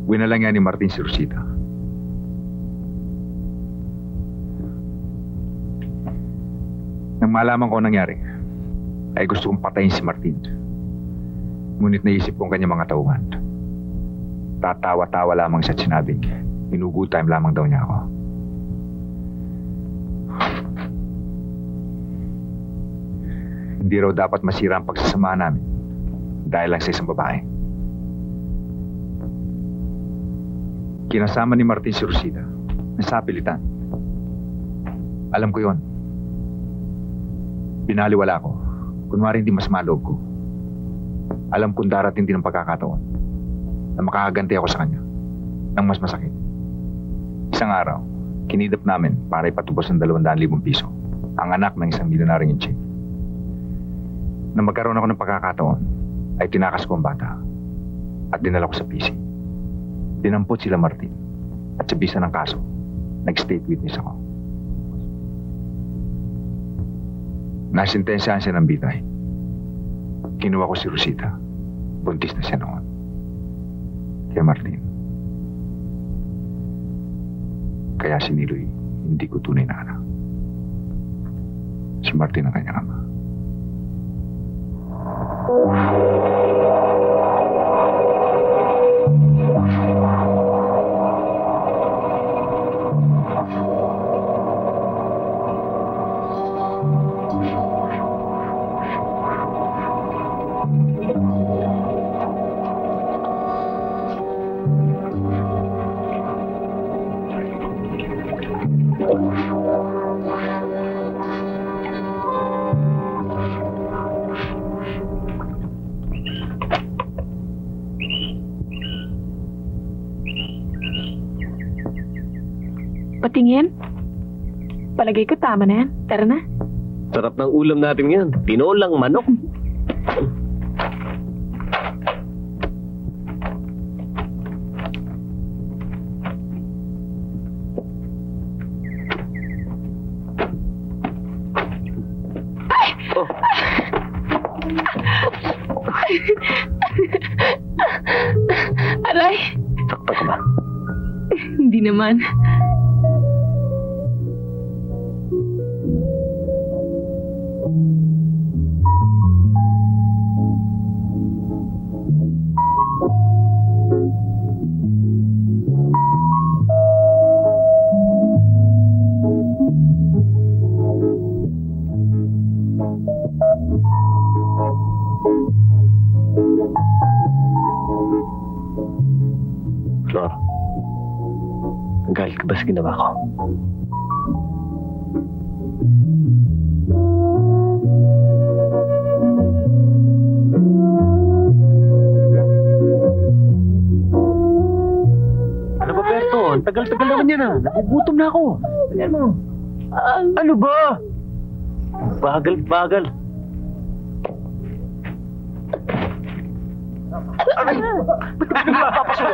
Winalang nga ni Martin si Rosita. Nang malaman ko ang nangyari, ay gusto kong patayin si Martin. Ngunit naisip kong kanyang mga tauhan. Tatawa-tawa lamang siya at sinabing, good time lamang daw niya ako. Hindi raw dapat masira ang pagsasama namin dahil lang sa isang babae. Kinasama ni Martin si Rosita na sa pilitan. Alam ko yon. Binaliwala ko. Kunwari hindi mas maloob ko. Alam kong darating din ang pagkakataon na makakaganti ako sa kanya ng mas masakit. Isang araw, kinidap namin para ipatubos ng 200,000 piso ang anak ng isang milyonaryong inche. Nang magkaroon ako ng pagkakataon, ay tinakas ko ang bata at dinala ko sa PC. Dinampot sila Martin at sa bisa ng kaso, nag-state witness ako. Nasintensyahan siya ng bitay. Kinuha ko si Rosita. Buntis na siya noon. Kaya Martin. Kaya si Niloy, hindi ko tunay na anak. Si Martin ang kanyang ama. Patingin? Palagay ko tama na yan. Tara na. Sarap ng ulam natin yan. Tinolang manok. Aray! Sakta ka ba? Hindi naman. Galit ka ba sa ginawa ko? Ano ba, Berto? Ang tagal-tagal naman yan, Nagugutom na ako. Ayan mo. Ano ba? Bagal. Aray! Ba't ka napapasulo?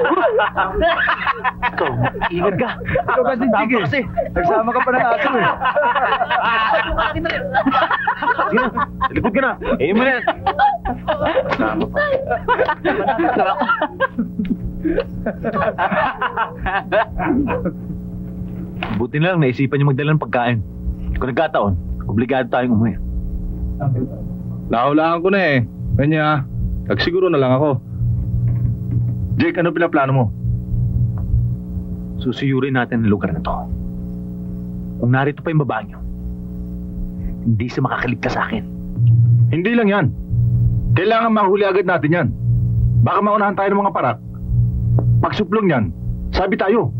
Ikaw, ingat ka. Ikaw kasi, sige. Nagsama ka pa ng aso eh. Sige na, sa likod ka na. Mo na yan. Tama pa. Buti na lang naisipan niyo magdala ng pagkain. Kung nagkataon, obligado tayong umuwi. Nahulaan ko na eh. Kanya, nagsiguro na lang ako. Jake, ano pinaplano mo? Susuyurin natin ang lugar na to. Kung narito pa yung babae niyo, hindi siya makakaligtas sa akin. Hindi lang yan. Kailangan mahuli agad natin yan. Baka maunahan tayo ng mga parak. Pagsuplong yan, sabi tayo.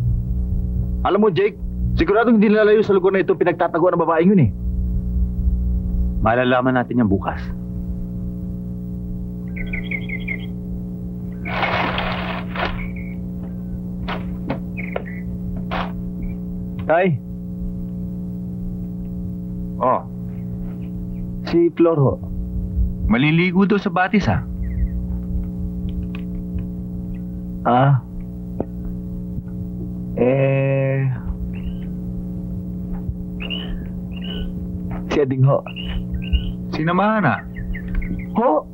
Alam mo, Jake, siguradong hindi lalayo sa lugar na ito pinagtataguan ng babaeng yun eh. Malalaman natin yan bukas. Tay. Oh, Si Flor ho. Maliligo daw sa batis, ha? Si Ading ho. Sinamahan, ha? Ho?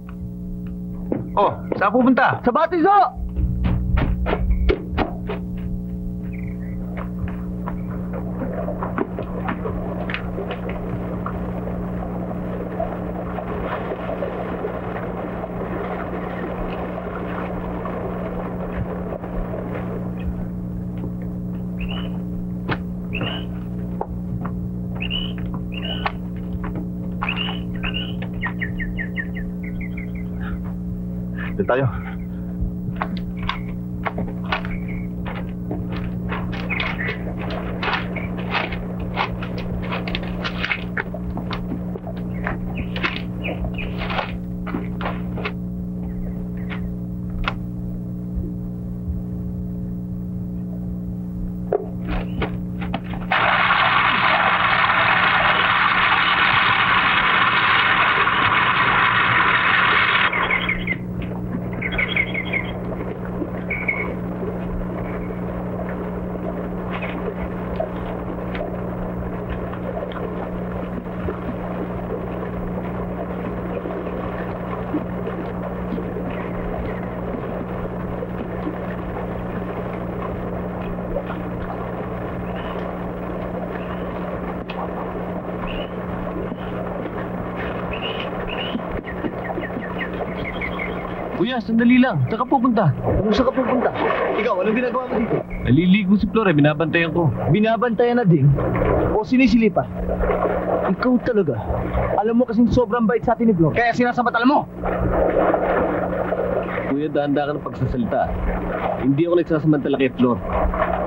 Oh, saan pupunta? Sa batis ho! Doon tayo. Kuya, sandali lang. Saan ka pupunta? Kung saan ka pupunta? Ikaw, anong ginagawa mo dito? Naliligo si Flor, binabantayan ko. Binabantayan na din? O sinisilipa? Ikaw talaga. Alam mo kasing sobrang bait sa atin ni Flor. Kaya sinasamantala mo! Kuya, daan-daan ka ng pagsasalita. Hindi ako nagsasamantala kay Flor.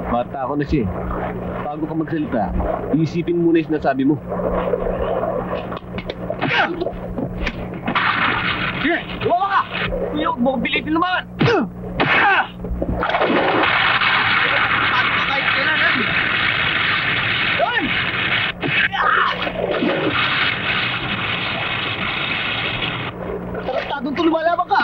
Bata ako na siya. Bago ka magsalita, iisipin muna yung sinasabi mo. Sige! Lumawa ka! Kuya, huwag mo kong pilitin lumawan! Kahit kailangan! Doon! Taraktadong to lumalaban ka!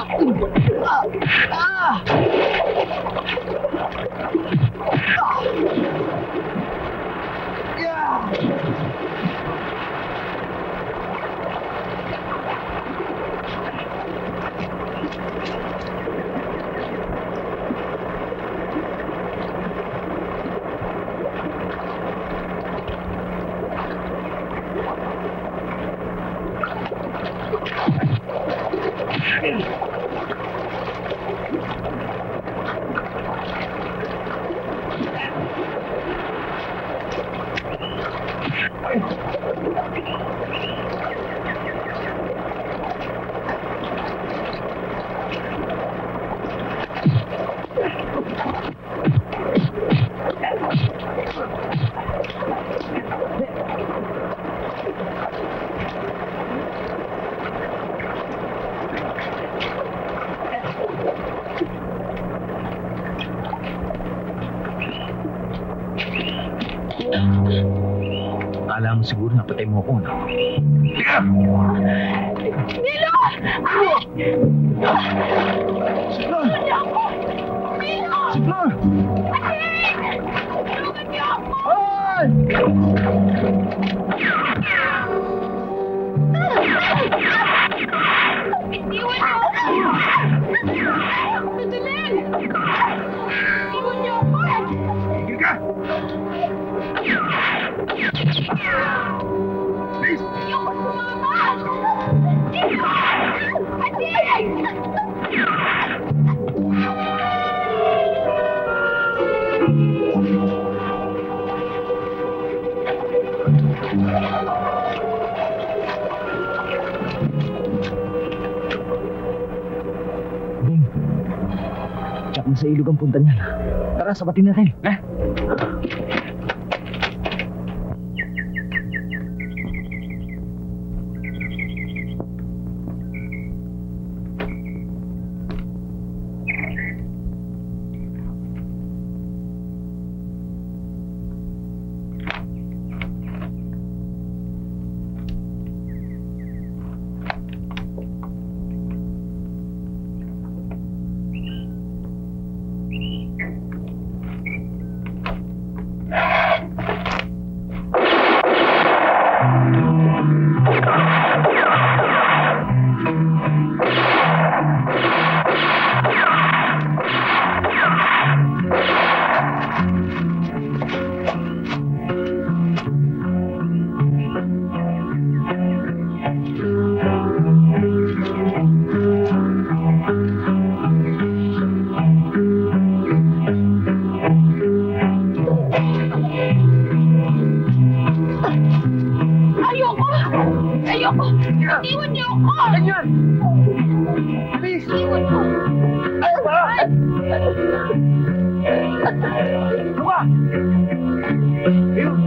akala mo siguro napatay mo ako, no? Nilo! Sigla! Nilo! Sigla! Tulungan niyo ako! Ay! Iwan niyo ako! Sandali! Iwan niyo ako! Tigil ka! Please! Ayoko sumama! Bing, tsak na sa ilog ang punta niya. Tara, sabatin natin. Ayoko! Iwan niyo ako! Ganyan! Please! Iwan ko! Ayaw ba? Luka! Ayun!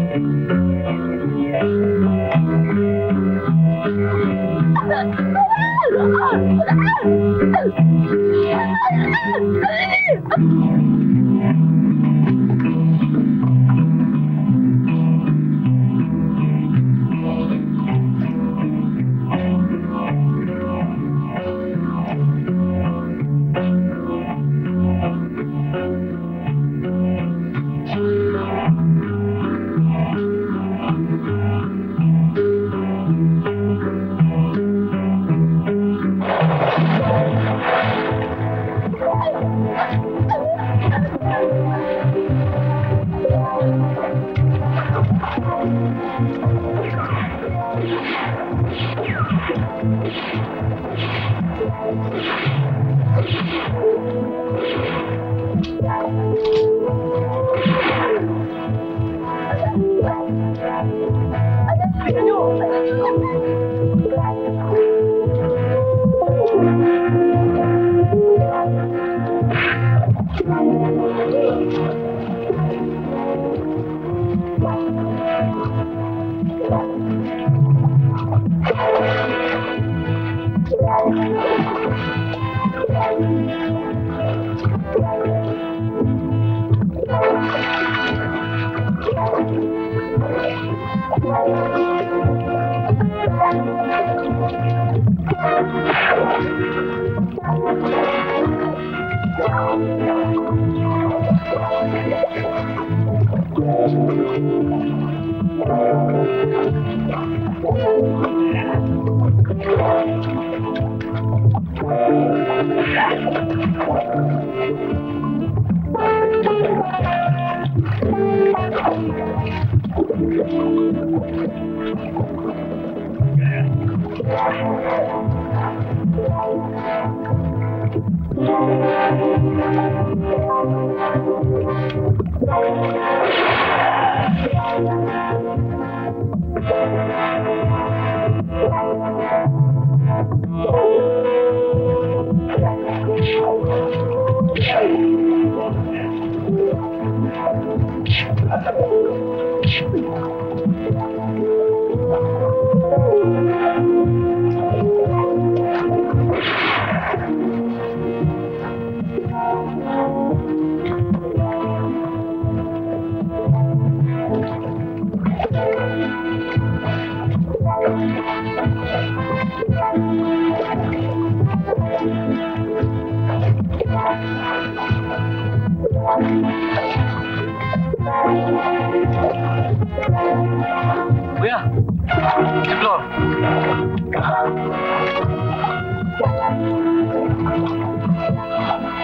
Si Flor.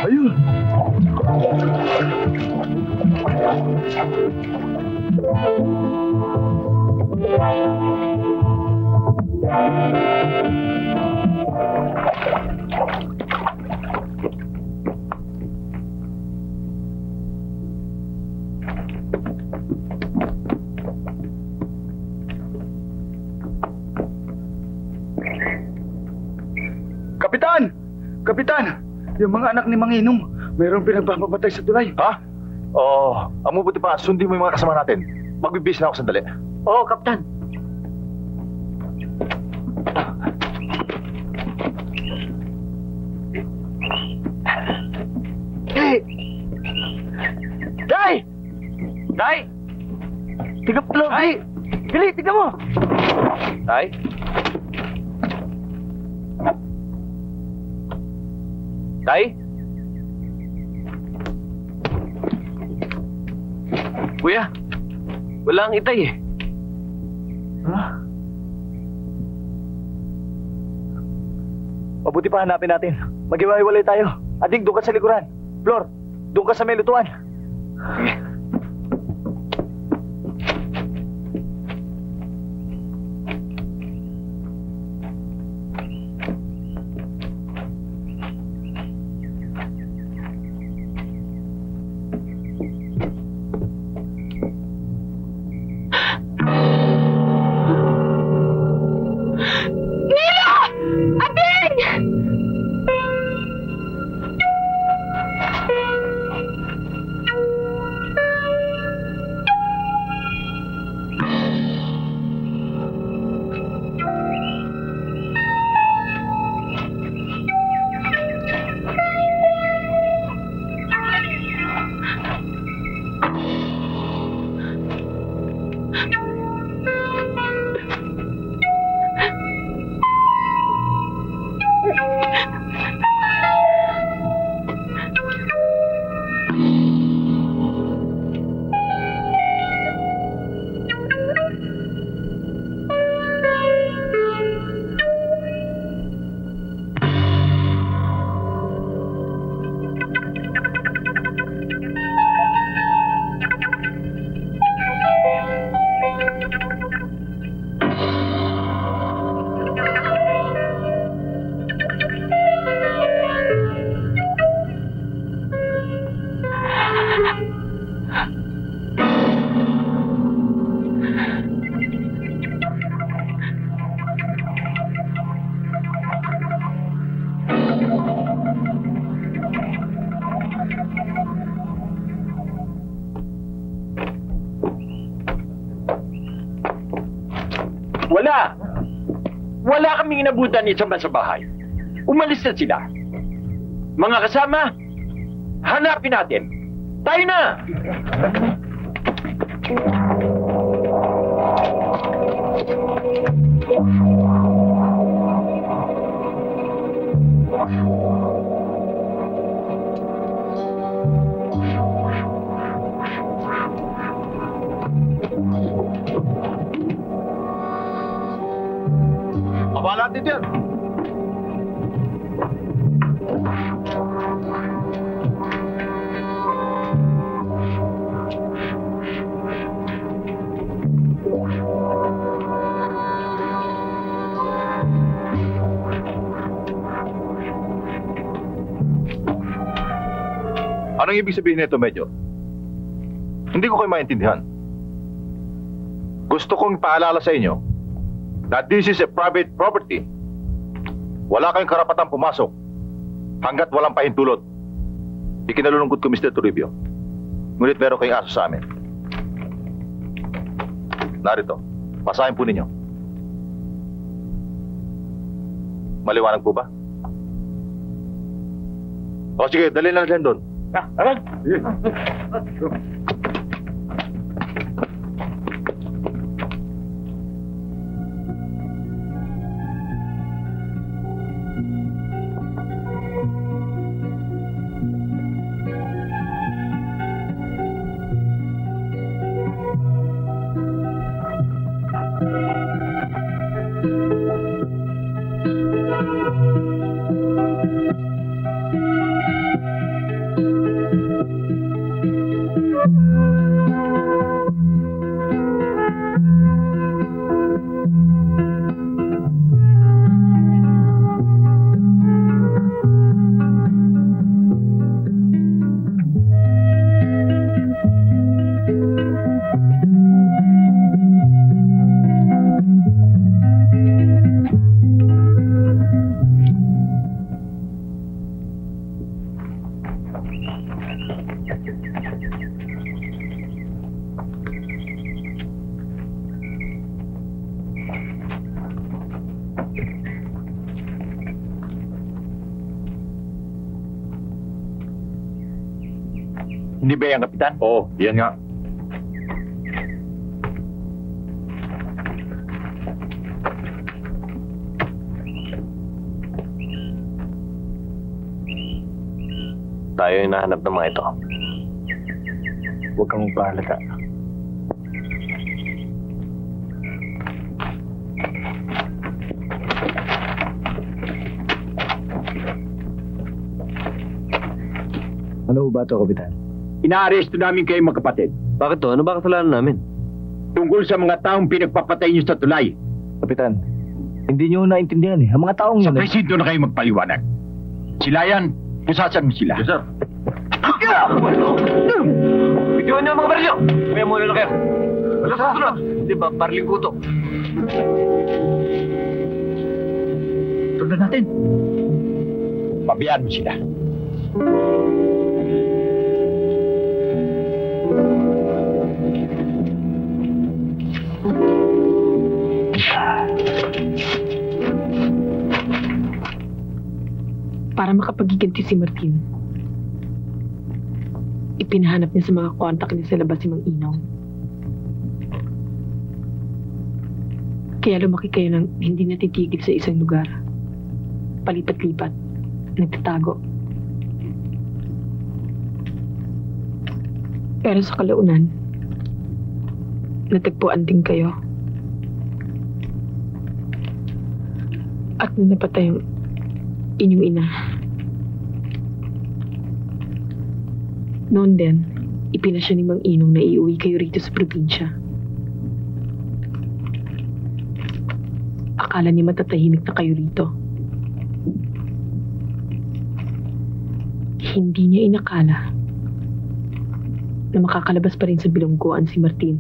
Ayun! Kapitan! Kapitan! Yung mga anak ni Manginong, mayroong pinagpapapatay sa tulay. Ha? Oo. Ang mabuti pa, sundin mo yung mga kasama natin. Magbibis na ako sandali. Oo, Kapitan. Hey! Day! Day! Tiga pa lang, Day! Dali, tiga mo! Tay? Tay? Kuya, wala ang itay eh. Mabuti pa hanapin natin. Maghiwa-hiwalay tayo. Ading, doon ka sa likuran. Flor, doon ka sa may lutuan. Sige. Wala! Wala kaming inabutan ni Samba sa bahay. Umalis na sila. Mga kasama, hanapin natin. Tayo na! Abala natin yan. Anong ibig sabihin nito, Major? Hindi ko kayo maintindihan. Gusto kong ipaalala sa inyo that this is a private property. Wala kayong karapatang pumasok hanggat walang pahintulot. Ikinalulungkot ko, Mr. Toribio. Ngunit meron kayong aso sa amin. Narito, basahin po ninyo. Maliwanag po ba? O sige, dali na natin doon. Aral! Hindi ba yan, Kapitan? Oo, yan nga. Tayo yung nahanap ng mga ito. Huwag kang magpahalata. Ano ba ito, Kapitan? Inaaresto namin kayo magkapatid. Bakit to? Ano ba kasalanan namin? Tungkol sa mga taong pinagpapatay niyo sa tulay. Kapitan, hindi nyo naintindihan eh. Ang mga taong Sa yun presinto na kayo magpaliwanag. Sila yan, pusasan mo sila. Yes, sir. Bitiwan niyo ang mga barilyo! Kaya muna na kayo. Wala sa sunod. Di ba, bariling kuto. Tundan natin. Pabayaan mo sila. Para makapagiganti si Martin, ipinahanap niya sa mga kontak niya sa labas si Mang Inong. Kaya lumaki kayo ng hindi natitigil sa isang lugar. Palipat-lipat, nagtatago. Pero sa kalaunan, natagpuan din kayo. At nung napatay yung inyong ina. Noon din, ipinasya ni Mang Inong na iuwi kayo rito sa probinsya. Akala niya matatahimik na kayo rito. Hindi niya inakala na makakalabas pa rin sa bilangguan si Martin.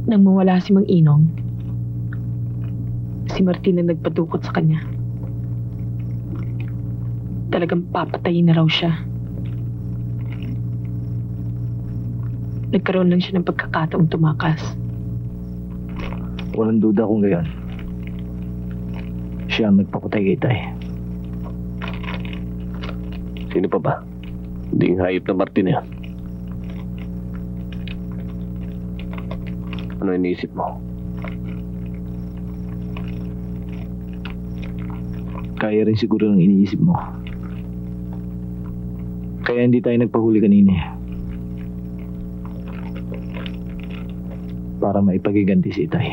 Nang mawala si Mang Inong, si Martin na nagpadukot sa kanya. Talagang papatayin na raw siya. Nagkaroon lang siya ng pagkakataong tumakas. Walang duda kung gayon. Siya ang nagpapatay kay Tay. Sino pa ba? Hindi yung hayop na Martin yan. Ano iniisip mo? Kaya rin siguro ng iniisip mo. Kaya hindi tayo nagpahuli kanina eh. Para maipagiganti si Itay.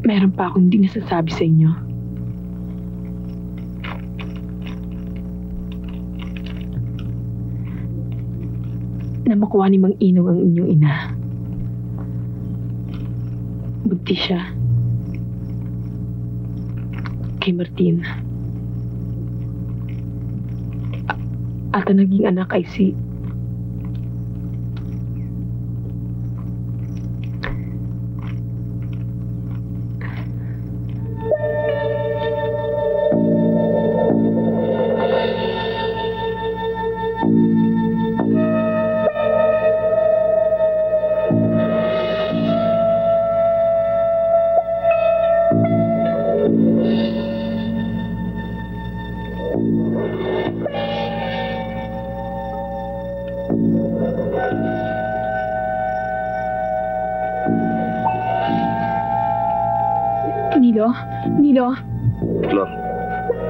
Meron pa akong hindi nasasabi sa inyo. Na makuha ni Mang Inong ang inyong ina. Buntis siya. Kay Martin. At ang naging anak ay si... Nilo? Flor,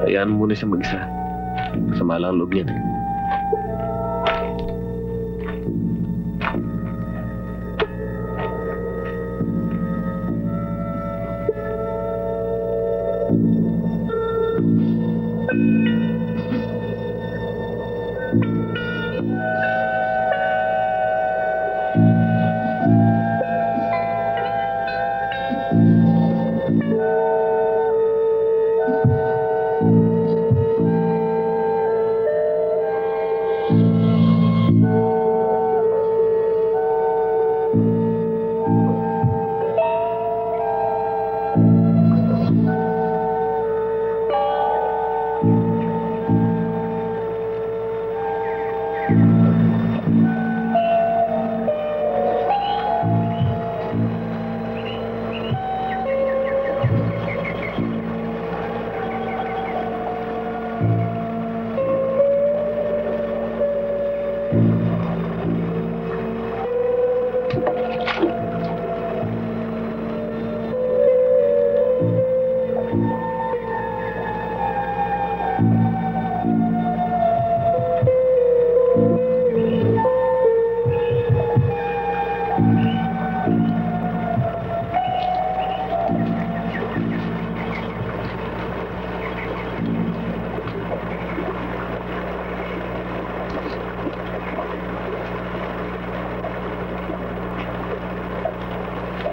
hayaan mo muna siya mag-isa. Masama lang ang loob niya.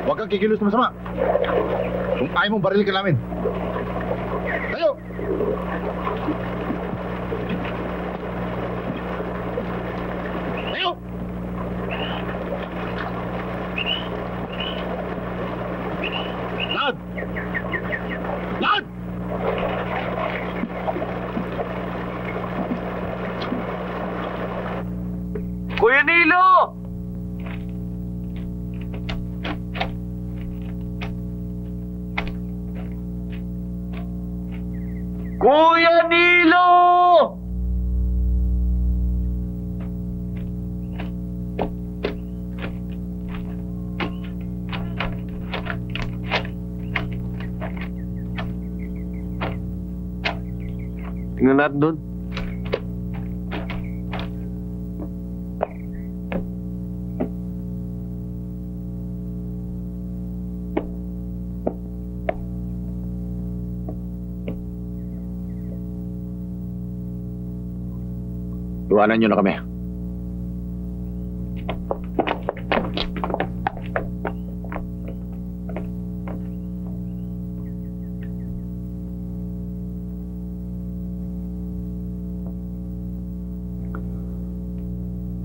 Huwag kang kikilos na masama. Kung ayaw mong barilin ka namin. Tayo! Tayo! Lad! Lad! Kuya Nilo! Kuya Nilo! Tingnan natin doon. Iwanan nyo na kami.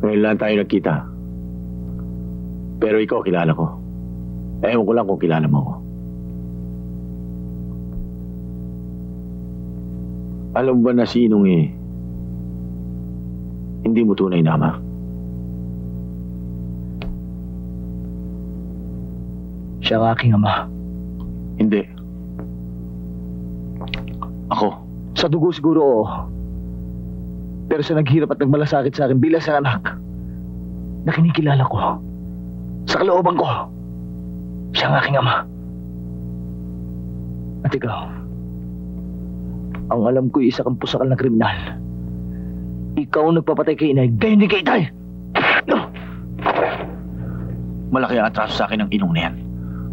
Ngayon lang tayo nagkita. Pero ikaw kilala ko. Ewan ko lang kung kilala mo ako. Alam mo ba na si Inong hindi mo tunay na ama? Siya ang aking ama. Hindi. Ako. Sa dugo siguro, oo. Pero sa naghirap at nagmalasakit sa akin bilang isang anak na kinikilala ko, sa kalooban ko, siya ang aking ama. At ikaw, ang alam ko isa kang pusakal na kriminal. Ikaw ang nagpapatay kay inay, gaya ni kay Itay! Malaki ang atraso sa akin ng Inong na yan.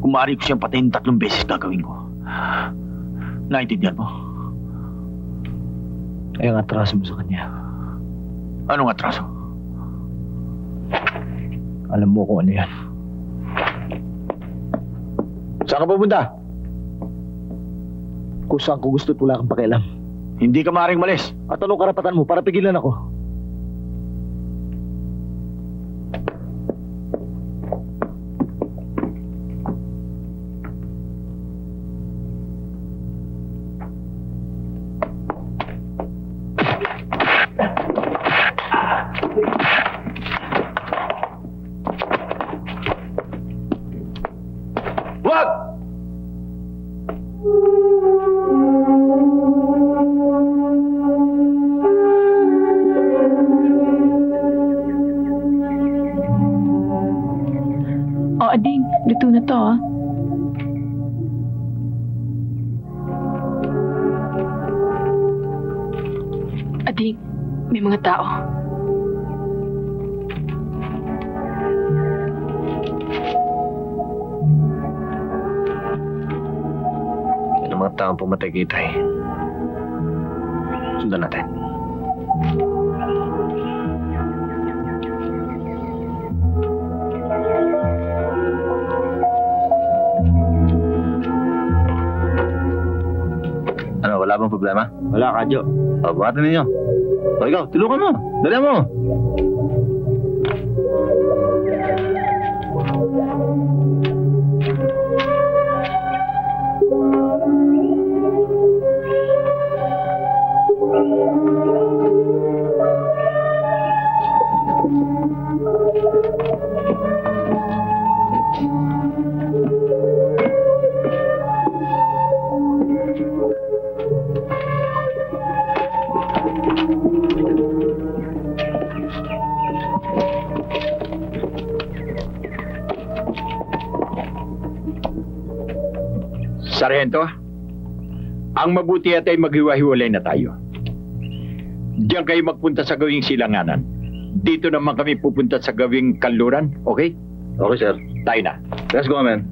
Kung maaari ko siyang patayin 3 beses gagawin ko. Naintindihan mo? Ay ang atraso mo sa kanya. Anong atraso? Alam mo kung ano yan. Saan ka pupunta? Kung saan ko gusto at wala kang pakialam. Hindi ka maaaring malis. At anong karapatan mo para pigilan ako? Wag! O, Ading, luto na to, ah. Ading, may mga tao. Yan ang mga taong pumatay kay Itay. Sundan natin. Ano, wala bang problema? Wala, Kadyo. O, buhatin ninyo. O, ikaw, tulungan mo. Dali mo. Sargento, ang mabuti at ay maghiwa-hiwalay na tayo. Diyan kayo magpunta sa gawing silanganan. Dito naman kami pupunta sa gawing kanluran, okay? Okay, sir. Tayo na. Let's go, man.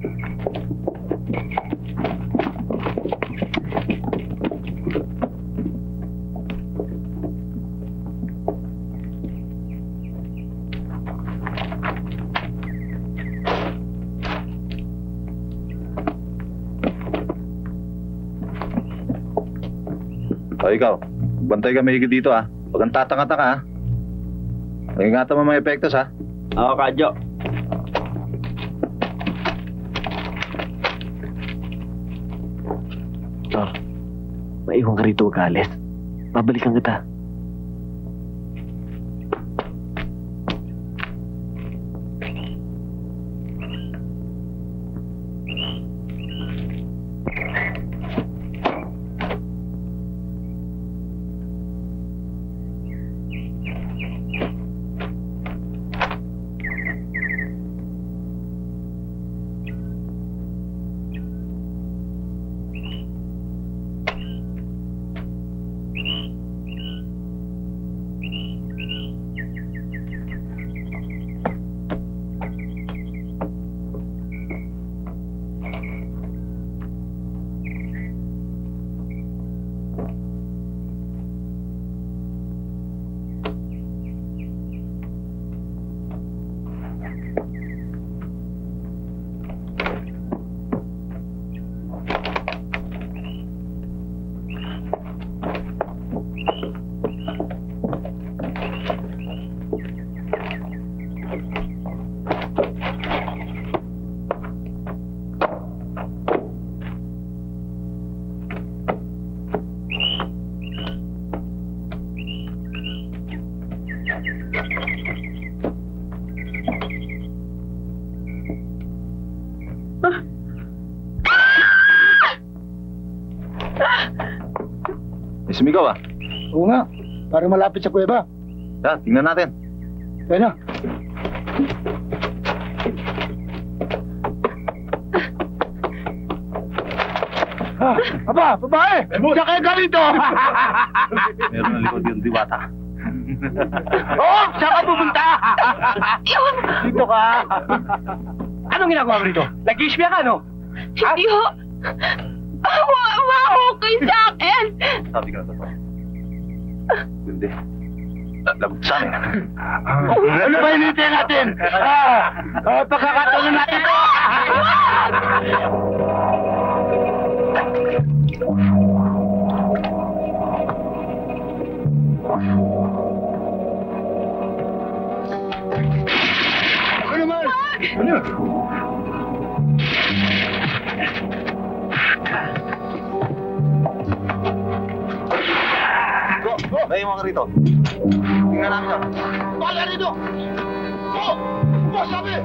O ikaw, bantay ka mahigit dito ha. Huwag kang tatanga-tanga ha. Ingatan mo mga epektos ha. Oo, Kadyo. Tor, maiwan ka rito, huwag ka alis. Babalikan kita. May sumigaw ah. Oo nga, parang malapit sa kuweba. Yan, tingnan natin. Kaya na. Aba, babae! Saan kayo galing to? Meron na likod yung diwata. Oo, saan ka pupunta? Dito ka. Anong ginagawa mo rito? Nag-iisbiya ka, no? Hindi ho. Mahukay sa akin. Sabi ka na to. Hindi. Lagot sa amin. Ano ba hinintay natin? Pagkakataon natin to! Ako naman! Ano? May mga rito. Tingnan namin to. Bala rito! Go! Go, sabi!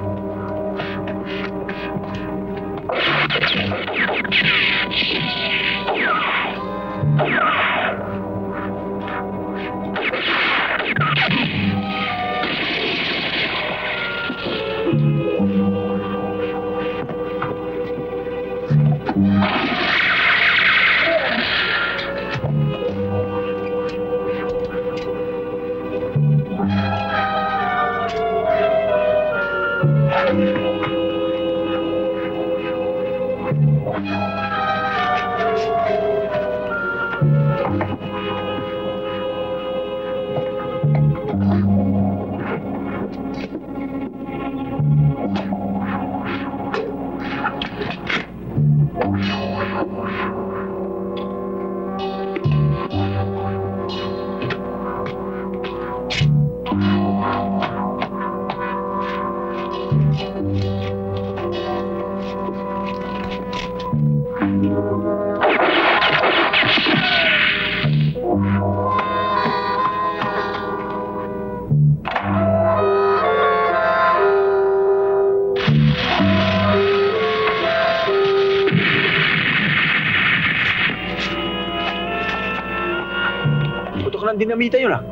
Putok ng dinamita yun ah.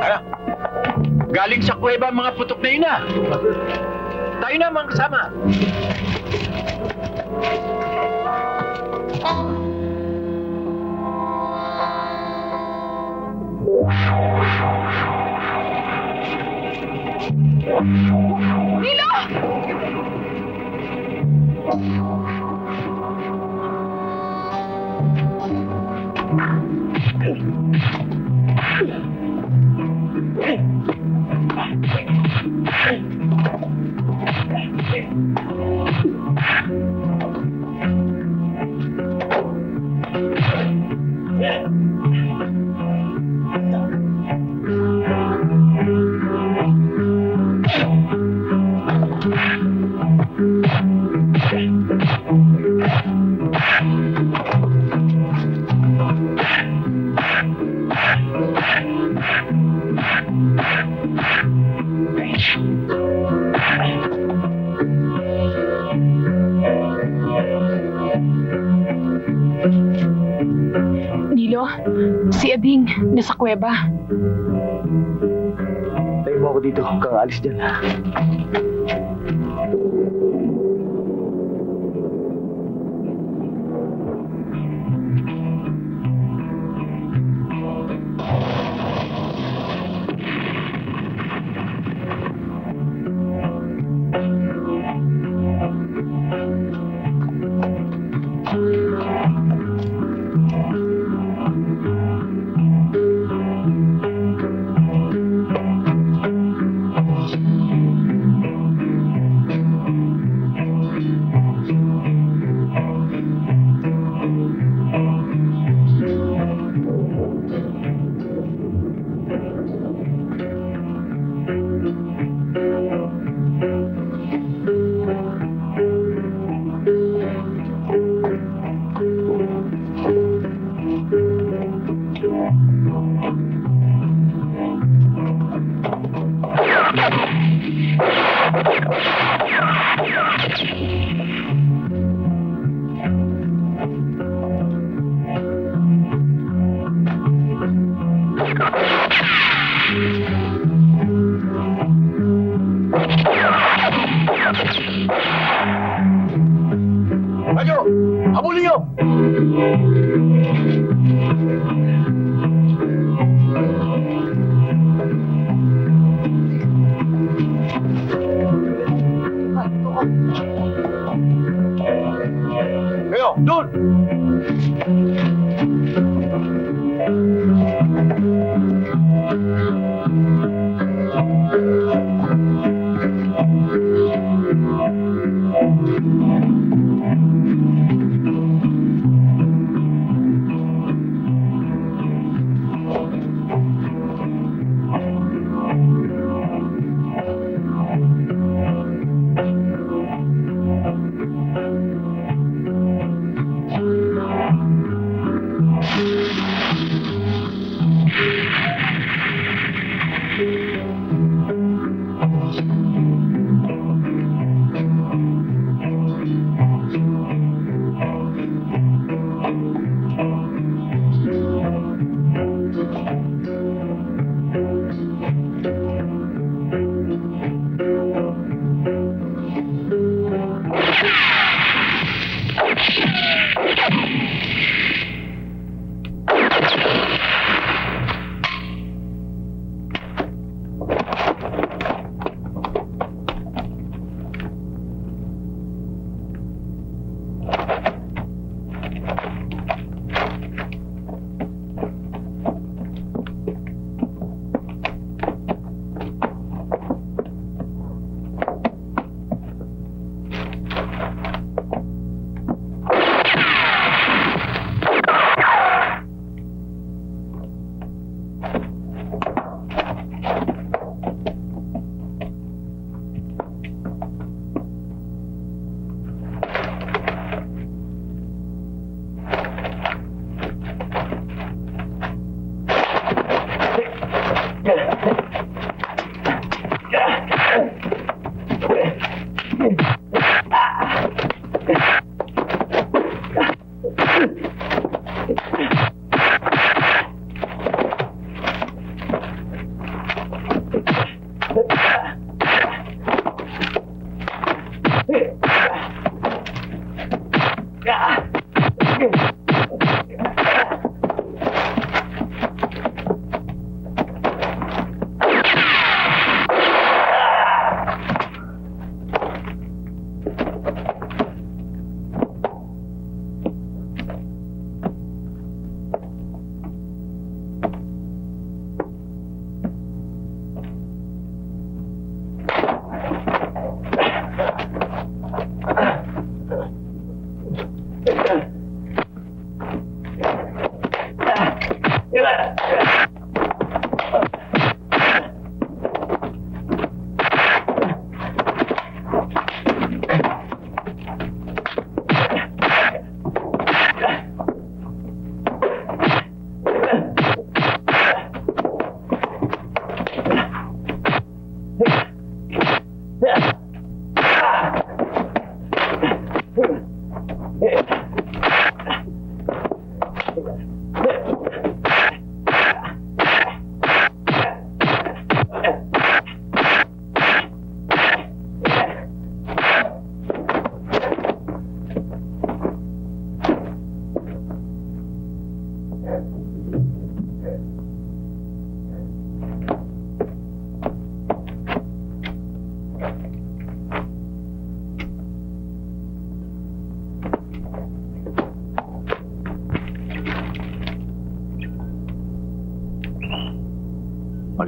Ano? Galing sa kuweba mga putok na yun ah. Tayo na mga kasama. Nilo! Yeah. Nilo, si Ading, nasa kuweba. Tayo mo ako dito, kang alis dyan. Radyo! Habulin nyo! Kayo, doon!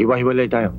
Maghiwa-hiwalay tayo.